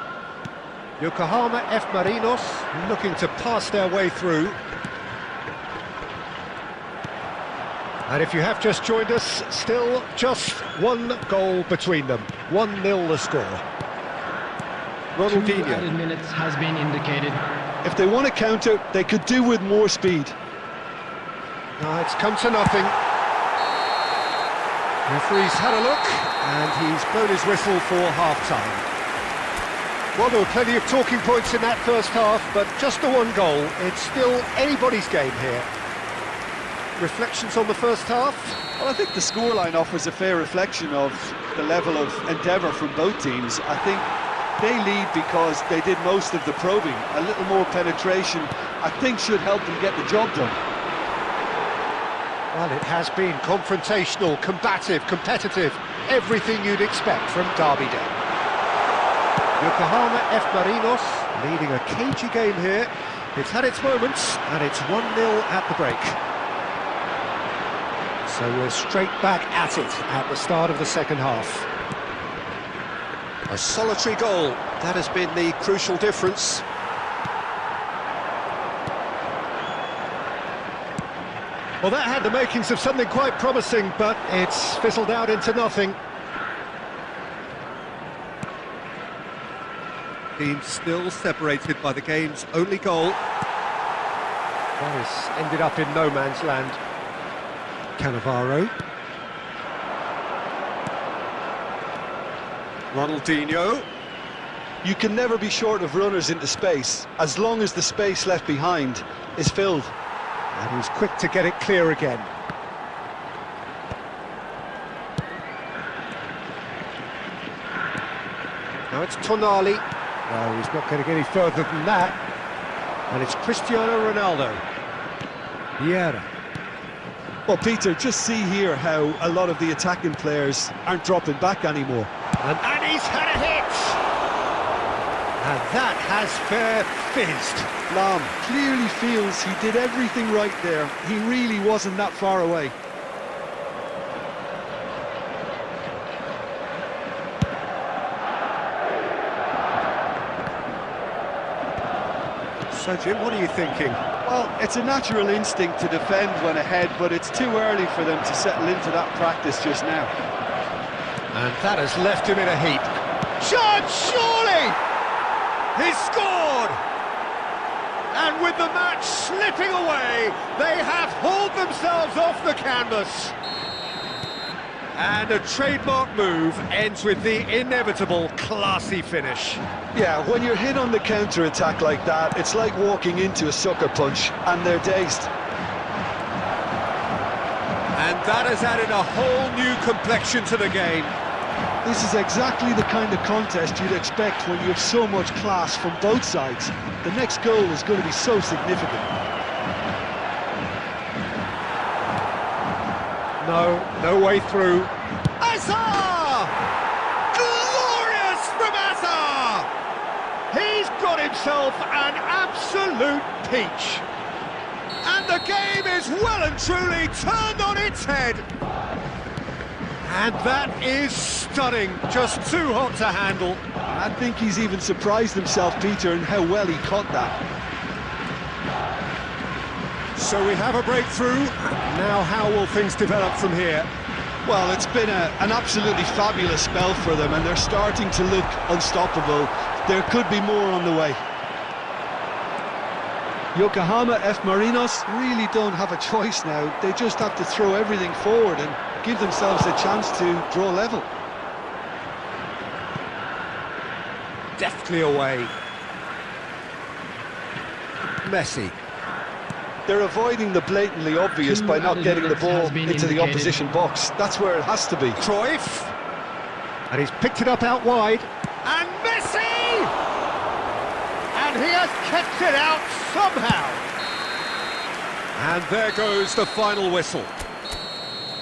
Yokohama F. Marinos looking to pass their way through. And if you have just joined us, still just one goal between them. 1-0 the score. Ronaldinho. 2 added minutes has been indicated. If they want to counter, they could do with more speed. It's come to nothing. Referee's had a look, and he's blown his whistle for half-time. Well, there were plenty of talking points in that first half, but just the one goal. It's still anybody's game here. Reflections on the first half? Well, I think the scoreline offers a fair reflection of the level of endeavour from both teams. I think they lead because they did most of the probing. A little more penetration, I think, should help them get the job done. Well, it has been confrontational, combative, competitive, everything you'd expect from Derby Day. Yokohama F. Marinos leading a cagey game here. It's had its moments, and it's 1-0 at the break. So we're straight back at it at the start of the second half. A solitary goal, that has been the crucial difference. Well, that had the makings of something quite promising, but it's fizzled out into nothing. Teams still separated by the game's only goal. That has ended up in no man's land. Cannavaro. Ronaldinho. You can never be short of runners into space, as long as the space left behind is filled. And he's quick to get it clear again. Now it's Tonali. No, he's not going to get any further than that. And it's Cristiano Ronaldo. Vieira. Well, Peter, just see here how a lot of the attacking players aren't dropping back anymore. And he's had a hit! And that has fair fizzed. Lam clearly feels he did everything right there. He really wasn't that far away. So, Jim, what are you thinking? Well, it's a natural instinct to defend when ahead, but it's too early for them to settle into that practice just now. And that has left him in a heap. Shot, surely! He's scored! And with the match slipping away, they have hauled themselves off the canvas. And a trademark move ends with the inevitable classy finish. Yeah, when you're hit on the counter-attack like that, it's like walking into a sucker punch, and they're dazed. And that has added a whole new complexion to the game. This is exactly the kind of contest you'd expect when you have so much class from both sides. The next goal is going to be so significant. No way through. Azar! Glorious from Azar! He's got himself an absolute peach. And the game is well and truly turned on its head. And that is stunning, just too hot to handle. I think he's even surprised himself, Peter, in how well he caught that. So we have a breakthrough. Now how will things develop from here? Well, it's been an absolutely fabulous spell for them, and they're starting to look unstoppable. There could be more on the way. Yokohama F. Marinos really don't have a choice now. They just have to throw everything forward and give themselves a chance to draw level. Deftly away. Messi. They're avoiding the blatantly obvious by not getting the ball into the opposition box. That's where it has to be. Cruyff. And he's picked it up out wide. And Messi! And he has kept it out somehow. And there goes the final whistle.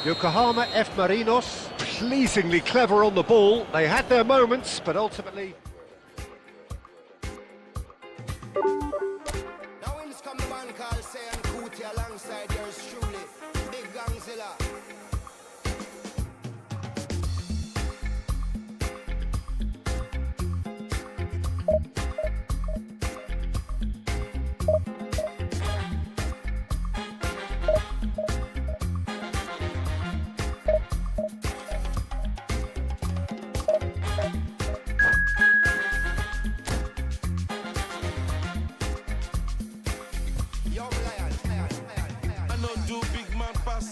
Yokohama F. Marinos, pleasingly clever on the ball. They had their moments, but ultimately... Now in this come the man called Sayan Kuti alongside yours truly, Big Gangzilla.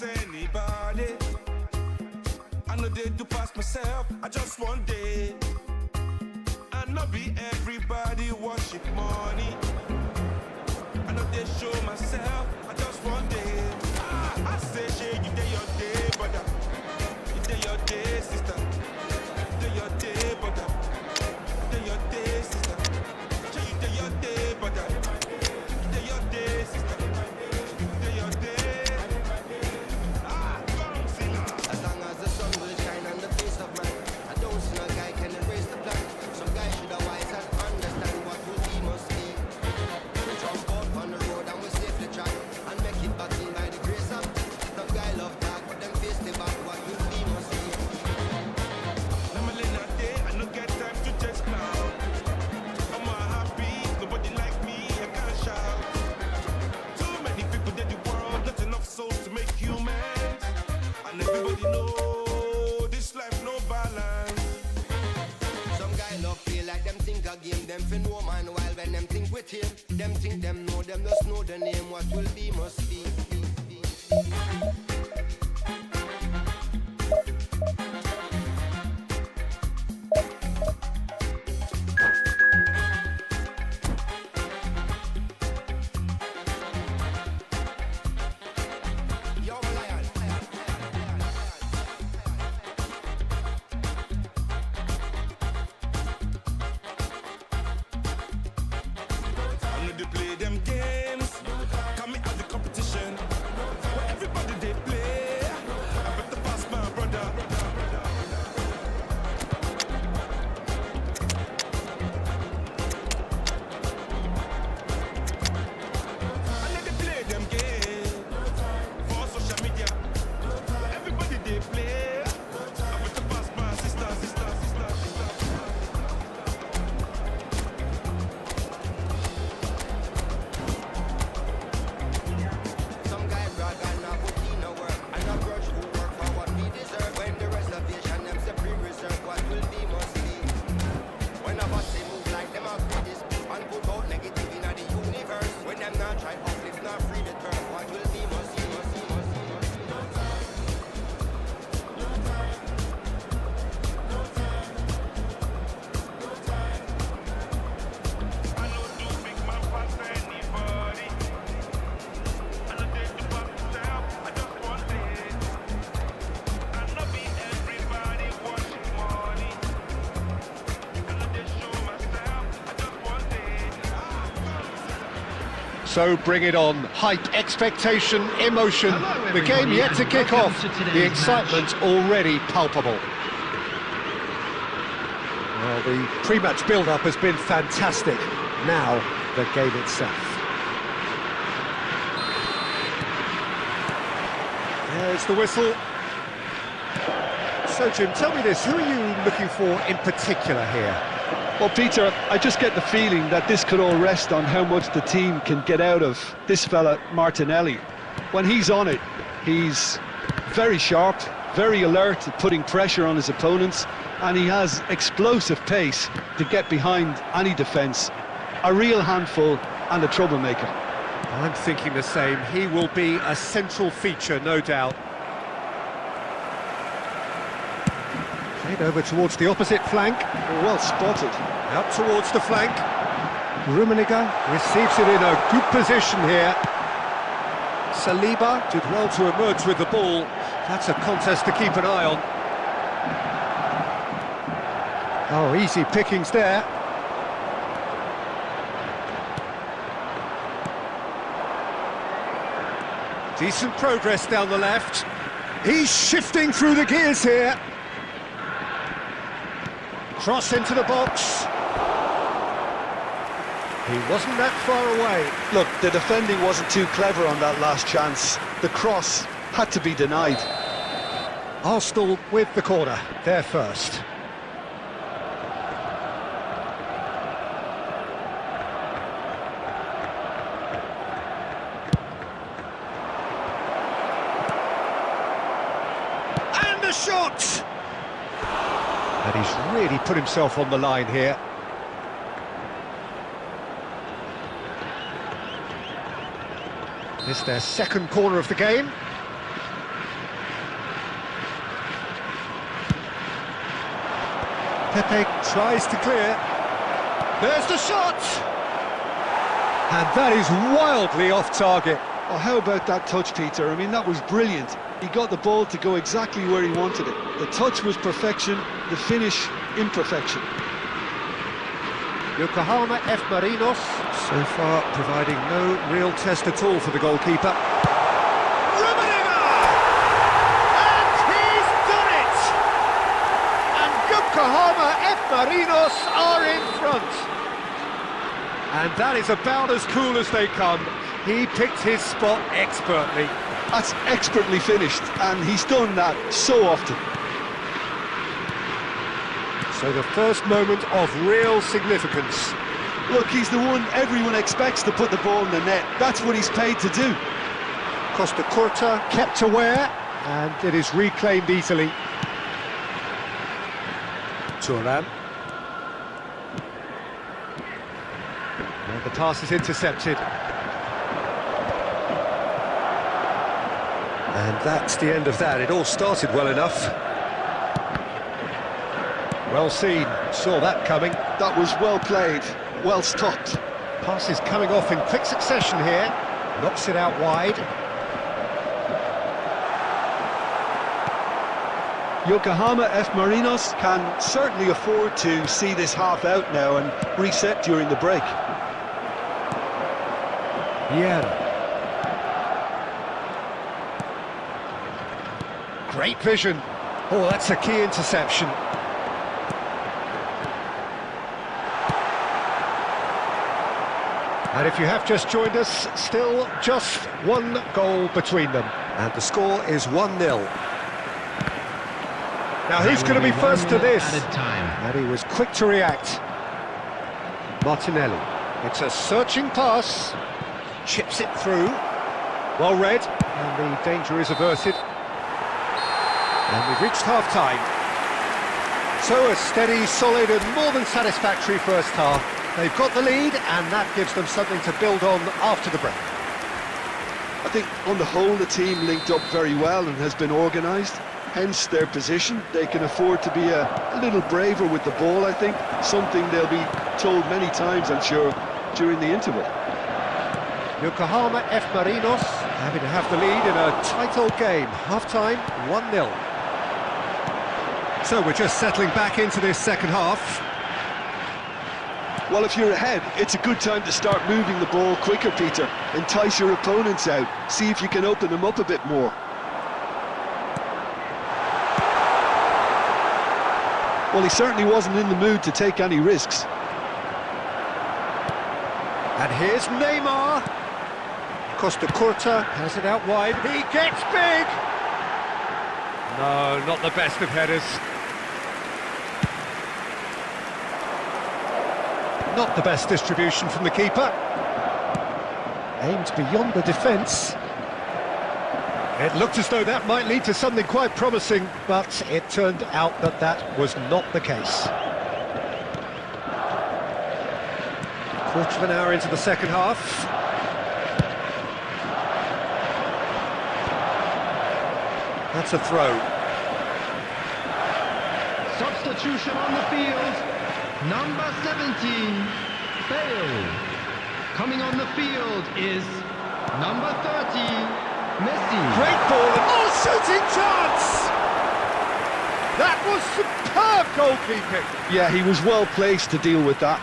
Anybody, I know they do pass myself. I just one day, I know be everybody worship money. I know they show myself. I just one day. I say, shey, you day your day, brother. You day your day, sister. You day your day, brother. You day your day, sister. Shey, you day your day, brother. You day your day, sister. You day your day. As long as the sun will shine on the face of man, I don't see no guy can erase the plan. Some guy should have wise and understand what he must be. We jump out on the road and we safely track. game, them fin know man while when them think with him. Them think them just know the name. What will be must be. So bring it on. Hype, expectation, emotion. The game yet to kick off. The excitement already palpable. Well, the pre-match build-up has been fantastic. Now, the game itself. There's the whistle. So, Jim, tell me this. Who are you looking for in particular here? Well, Peter, I just get the feeling that this could all rest on how much the team can get out of this fella, Martinelli. When he's on it, he's very sharp, very alert at putting pressure on his opponents, and he has explosive pace to get behind any defence. A real handful and a troublemaker. I'm thinking the same. He will be a central feature, no doubt. Played over towards the opposite flank. Well spotted. Out towards the flank. Rummenigge receives it in a good position here. Saliba did well to emerge with the ball. That's a contest to keep an eye on. Oh, easy pickings there. Decent progress down the left. He's shifting through the gears here. Cross into the box. He wasn't that far away. Look, the defending wasn't too clever on that last chance. The cross had to be denied. Arsenal with the corner, they're first. And the shot! And he's really put himself on the line here. This is their second corner of the game. Pepe tries to clear. There's the shot! And that is wildly off target. Oh, how about that touch, Peter? I mean, that was brilliant. He got the ball to go exactly where he wanted it. The touch was perfection, the finish imperfection. Yokohama F. Marinos, so far providing no real test at all for the goalkeeper. Rummenigge! And he's done it! And Yokohama F. Marinos are in front. And that is about as cool as they come. He picked his spot expertly. That's expertly finished, and he's done that so often. So the first moment of real significance. Look, he's the one everyone expects to put the ball in the net. That's what he's paid to do. Costa Curta kept aware, and it is reclaimed easily. Thuram. And the pass is intercepted. And that's the end of that. It all started well enough. Well seen, saw that coming. That was well played, well stopped. Pass is coming off in quick succession here. Knocks it out wide. Yokohama F. Marinos can certainly afford to see this half out now and reset during the break. Yeah. Great vision. Oh, that's a key interception. And if you have just joined us, still just one goal between them. And the score is 1-0. Now who's going to be first to this? And he was quick to react. Martinelli. It's a searching pass. Chips it through. Well read. And the danger is averted. And we've reached half-time. So a steady, solid and more than satisfactory first half. They've got the lead and that gives them something to build on after the break. I think on the whole the team linked up very well and has been organised. Hence their position. They can afford to be a little braver with the ball, I think. Something they'll be told many times, I'm sure, during the interval. Yokohama F. Marinos having to have the lead in a tight old game. Half-time, 1-0. So we're just settling back into this second half. Well, if you're ahead, it's a good time to start moving the ball quicker, Peter. Entice your opponents out. See if you can open them up a bit more. Well, he certainly wasn't in the mood to take any risks. And here's Neymar. Costa Curta has it out wide. He gets big! No, not the best of headers. Not the best distribution from the keeper. Aimed beyond the defence. It looked as though that might lead to something quite promising, but it turned out that that was not the case. Quarter of an hour into the second half. That's a throw. Substitution on the field. Number 17, Bale. Coming on the field is number 30, Messi. Great ball, oh, shooting chance! That was superb goalkeeping. Yeah, he was well placed to deal with that.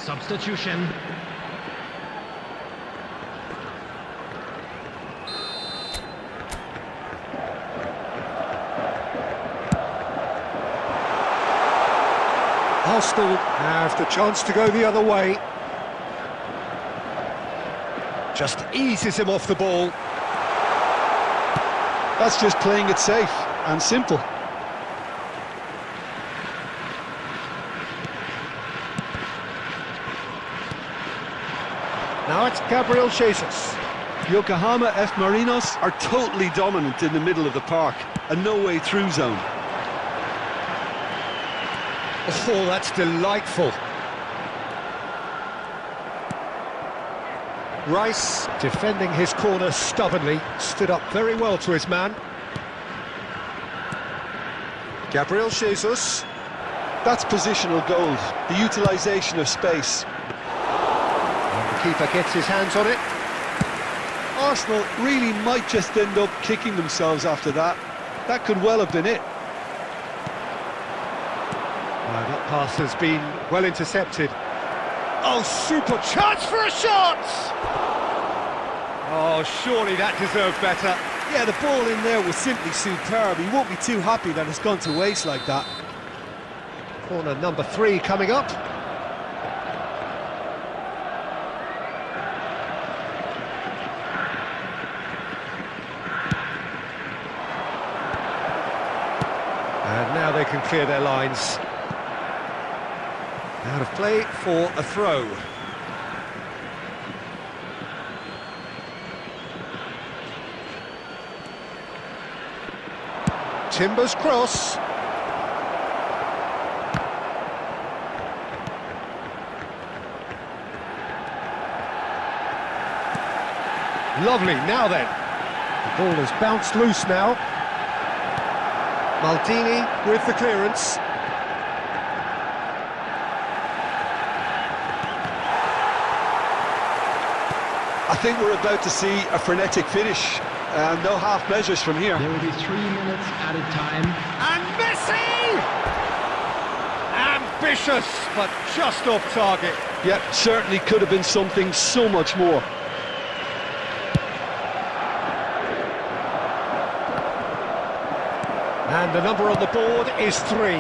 Substitution. Arsenal have the chance to go the other way. Just eases him off the ball. That's just playing it safe and simple. Now it's Gabriel Jesus. Yokohama F. Marinos are totally dominant in the middle of the park. A no-way through zone. Oh, that's delightful. Rice, defending his corner stubbornly, stood up very well to his man. Gabriel Jesus. That's positional goals, the utilisation of space. And the keeper gets his hands on it. Arsenal really might just end up kicking themselves after that. That could well have been it. That pass has been well intercepted. Oh, super chance for a shot! Oh, surely that deserved better. Yeah, the ball in there was simply superb. He won't be too happy that it's gone to waste like that. Corner number 3 coming up. And now they can clear their lines. Out of play for a throw. Timber's cross. Lovely, now then. The ball has bounced loose now. Maldini with the clearance. I think we're about to see a frenetic finish. No half measures from here. There will be 3 minutes added time. And Messi! Ambitious, but just off target. Yeah, certainly could have been something so much more. And the number on the board is 3.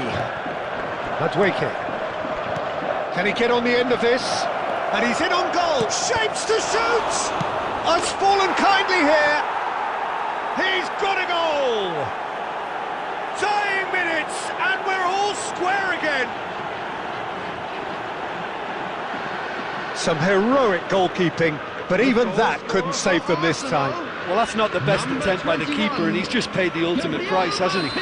Madueke. Can he get on the end of this? And he's in on goal. Shapes to shoot! Has fallen kindly here. He's got a goal! Dying minutes, and we're all square again. Some heroic goalkeeping, but even that couldn't save them this time. Well, that's not the best attempt by the keeper, and he's just paid the ultimate price, hasn't he?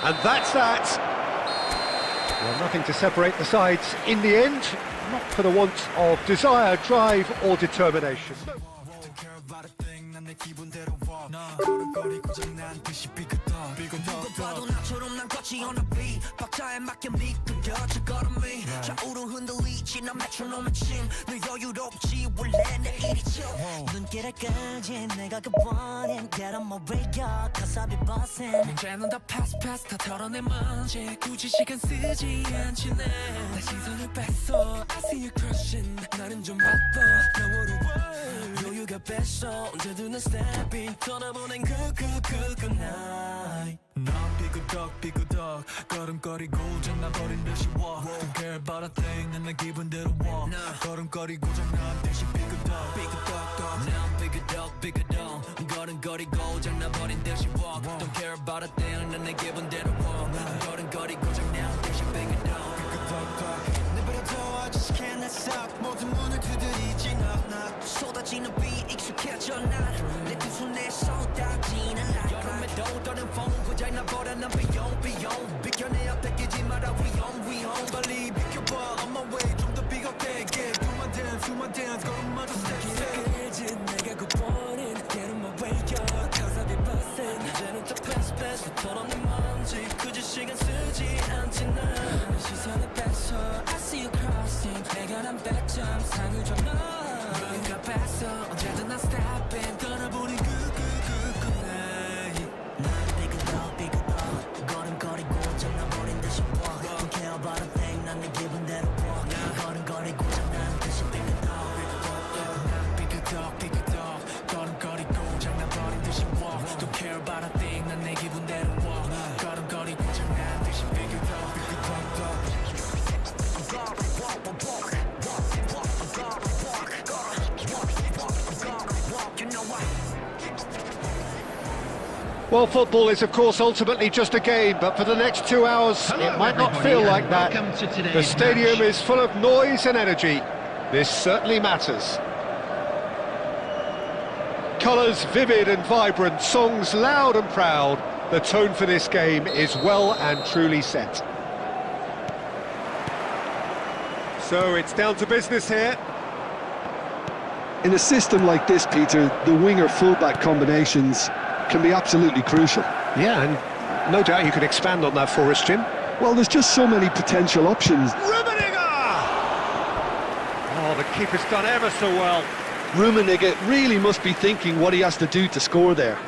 And that's that. Well, nothing to separate the sides in the end, not for the want of desire, drive or determination. 삐그덕 걸음거리고 장난버린 듯이 walk Don't care about a thing 난 내 기분대로 walk 걸음거리고 장난 듯이 삐그덕 난 삐그덕 걸음거리고 장난버린 듯이 walk Don't care about a thing 난 내 기분대로 walk 걸음거리고 장난 듯이 삐그덕 내버려둬 I just can't let up 모든 문을 두드리지 knock 쏟아지는 비 익숙해져 난내 두 손에 쏟아지는 light 여름에도 떠는 风고장 나버려 난 비용 비켜내야 뺏기지 마라 위험 빨리 비켜봐 on my way 좀 더 비겁되게 Do my dance 걸음마저 step 내가 굿보는 Get on my way up cause I be bustin' 이제는 또 pass 털어낸 먼지 굳이 시간 쓰지 않지 난 시선을 뺏어 I see you crossing 내가 난 100점 상을 줘 너 너희가 뺏어 언제든 난 stepping 떠나보니 Well, football is, of course, ultimately just a game, but for the next 2 hours, it might not feel like that. The stadium is full of noise and energy. This certainly matters. Colours vivid and vibrant, songs loud and proud. The tone for this game is well and truly set. So it's down to business here. In a system like this, Peter, the winger-fullback combinations can be absolutely crucial. Yeah, and no doubt you could expand on that for us, Jim. Well, there's just so many potential options. Oh, the keeper's done ever so well. Rummenigge really must be thinking what he has to do to score there.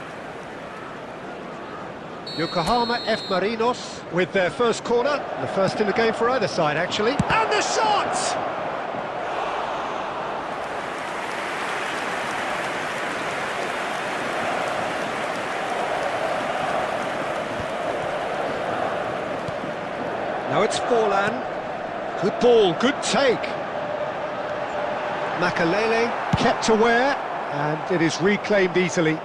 Yokohama F. Marinos with their first corner, the first in the game for either side actually. And the shot! Now it's Forlan. Good ball, good take. Makalele kept aware, and it is reclaimed easily.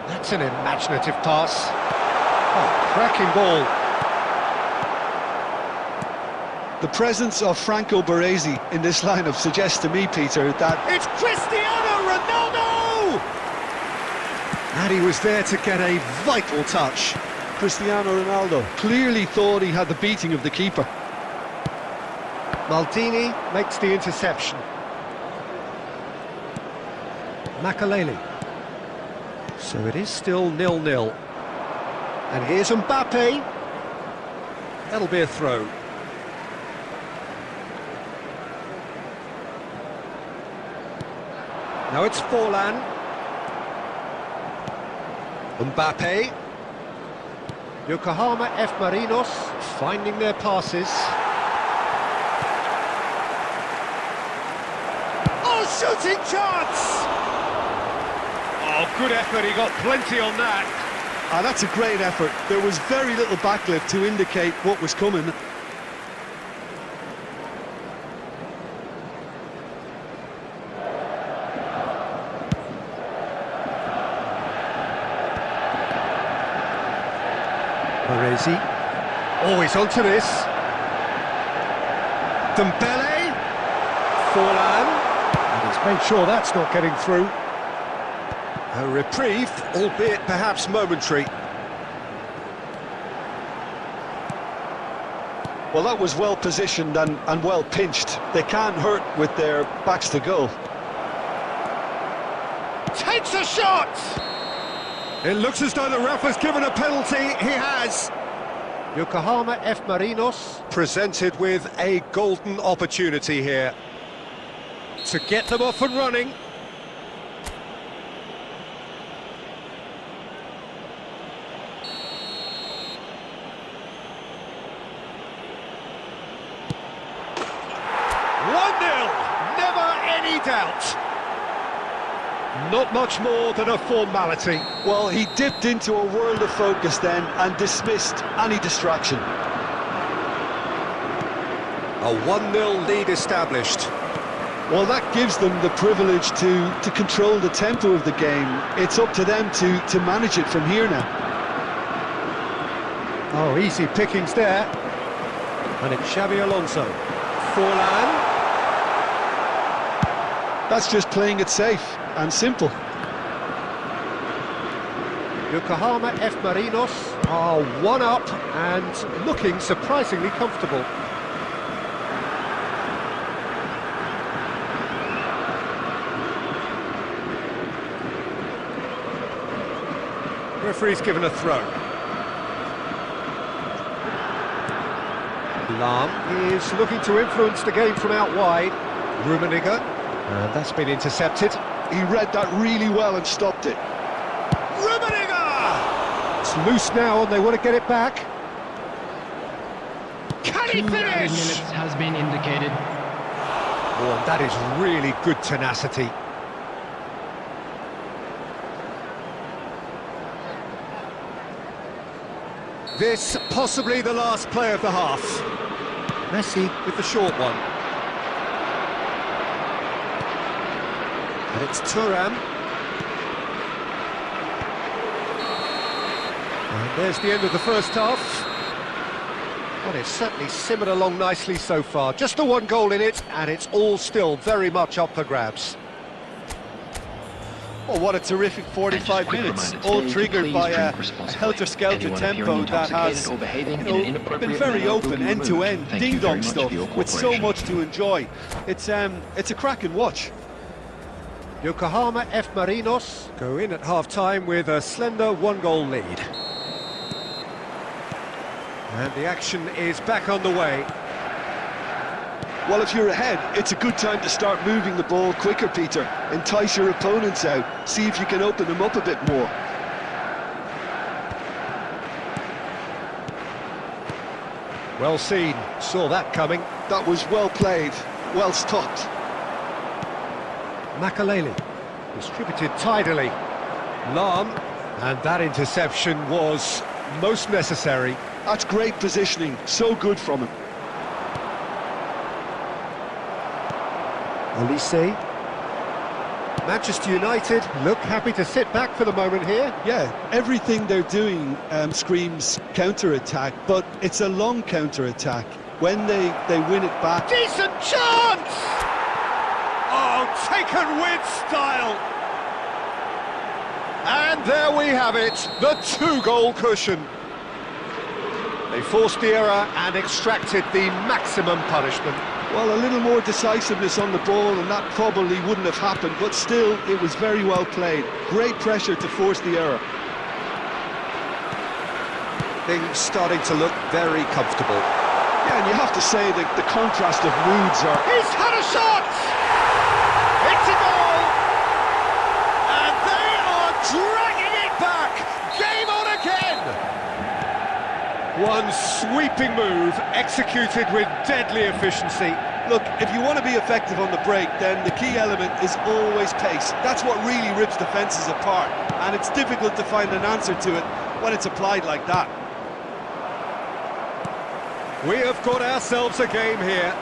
That's an imaginative pass. Oh, cracking ball. The presence of Franco Baresi in this lineup suggests to me, Peter, that It's Cristiano Ronaldo! And he was there to get a vital touch. Cristiano Ronaldo clearly thought he had the beating of the keeper. Maldini makes the interception. Makalele. So it is still 0-0. And here's Mbappe. That'll be a throw. Now it's Forlan. Mbappe. Yokohama F. Marinos finding their passes. Oh, shooting chance! Oh, good effort, he got plenty on that. Ah, that's a great effort. There was very little backlift to indicate what was coming. Baresi. Oh, he's onto this. Dembele. Forlan. And he's made sure that's not getting through. A reprieve, albeit perhaps momentary. Well, that was well positioned and well pinched. They can't hurt with their backs to goal. Takes a shot! It looks as though the ref has given a penalty. He has. Yokohama F. Marinos presented with a golden opportunity here to get them off and running. Doubt. Not much more than a formality. Well, he dipped into a world of focus then and dismissed any distraction. A 1-0 lead established. Well, that gives them the privilege to control the tempo of the game. It's up to them to manage it from here now. Oh, easy pickings there. And it's Xabi Alonso. Forlan. That's just playing it safe and simple. Yokohama F. Marinos are one up and looking surprisingly comfortable. Referee's given a throw. Lahm is looking to influence the game from out wide. Rummenigge. And that's been intercepted. He read that really well and stopped it. Rummenigge! It's loose now and they want to get it back. Can he 2 added finish? minutes has been indicated. Oh, and that is really good tenacity. This possibly the last play of the half. Messi with the short one. And it's Thuram. And there's the end of the first half. Well, it's certainly simmered along nicely so far. Just the one goal in it, and it's all still very much up for grabs. Oh, what a terrific 45 minutes, all triggered by a helter-skelter tempo that has been very open, end-to-end, ding-dong stuff, with so much to enjoy. It's a cracking watch. Yokohama F. Marinos go in at half-time with a slender 1-goal lead. And the action is back on the way. Well, if you're ahead, it's a good time to start moving the ball quicker, Peter. Entice your opponents out, see if you can open them up a bit more. Well seen, saw that coming. That was well played, well stopped. Makaleli, distributed tidily. Lam, and that interception was most necessary. That's great positioning, so good from him. Edisi. Manchester United look happy to sit back for the moment here. Yeah, everything they're doing screams counter-attack, but it's a long counter-attack. When they win it back... Decent chance! Oh, taken with style! And there we have it, the 2-goal cushion. They forced the error and extracted the maximum punishment. Well, a little more decisiveness on the ball and that probably wouldn't have happened, but still, it was very well played. Great pressure to force the error. Things starting to look very comfortable. Yeah, and you have to say that the contrast of moods are... He's had a shot! It's a goal! And they are dragging it back! Game on again! One sweeping move, executed with deadly efficiency. Look, if you want to be effective on the break, then the key element is always pace. That's what really rips defences apart, and it's difficult to find an answer to it when it's applied like that. We have got ourselves a game here.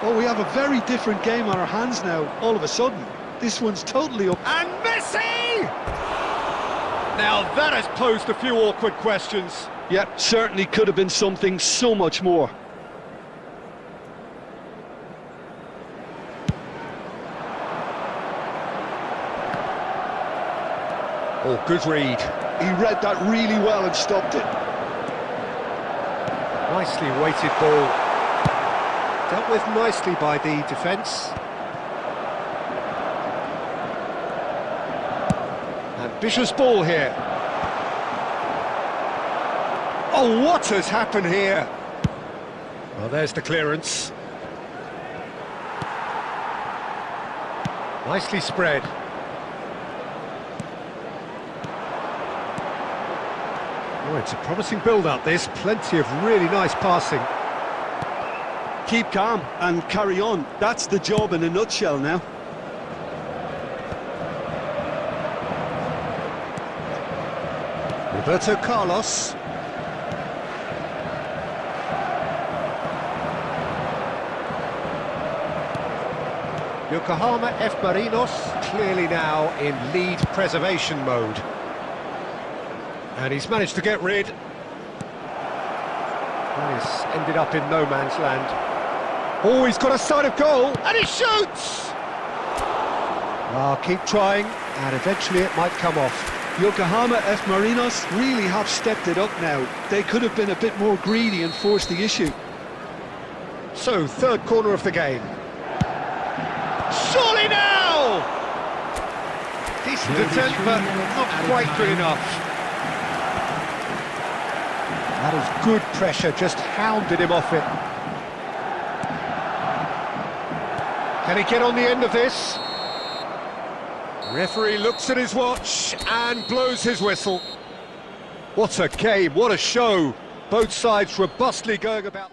Oh, we have a very different game on our hands now, all of a sudden. This one's totally up. And Messi! Now that has posed a few awkward questions. Yep, certainly could have been something so much more. Oh, good read. He read that really well and stopped it. Nicely weighted ball. Dealt with nicely by the defence. Ambitious ball here. Oh, what has happened here? Well, there's the clearance. Nicely spread. Oh, it's a promising build-up, this. Plenty of really nice passing. Keep calm and carry on. That's the job in a nutshell now. Roberto Carlos. Yokohama F. Marinos clearly now in lead preservation mode. And he's managed to get rid. And he's ended up in no man's land. Oh, he's got a sight of goal, and he shoots! I'll keep trying, and eventually it might come off. Yokohama F. Marinos really have stepped it up now. They could have been a bit more greedy and forced the issue. So, third corner of the game. Surely now! Decent attempt, but not quite good enough. That is good pressure, just hounded him off it. Can he get on the end of this? Referee looks at his watch and blows his whistle. What a game, what a show. Both sides robustly going about.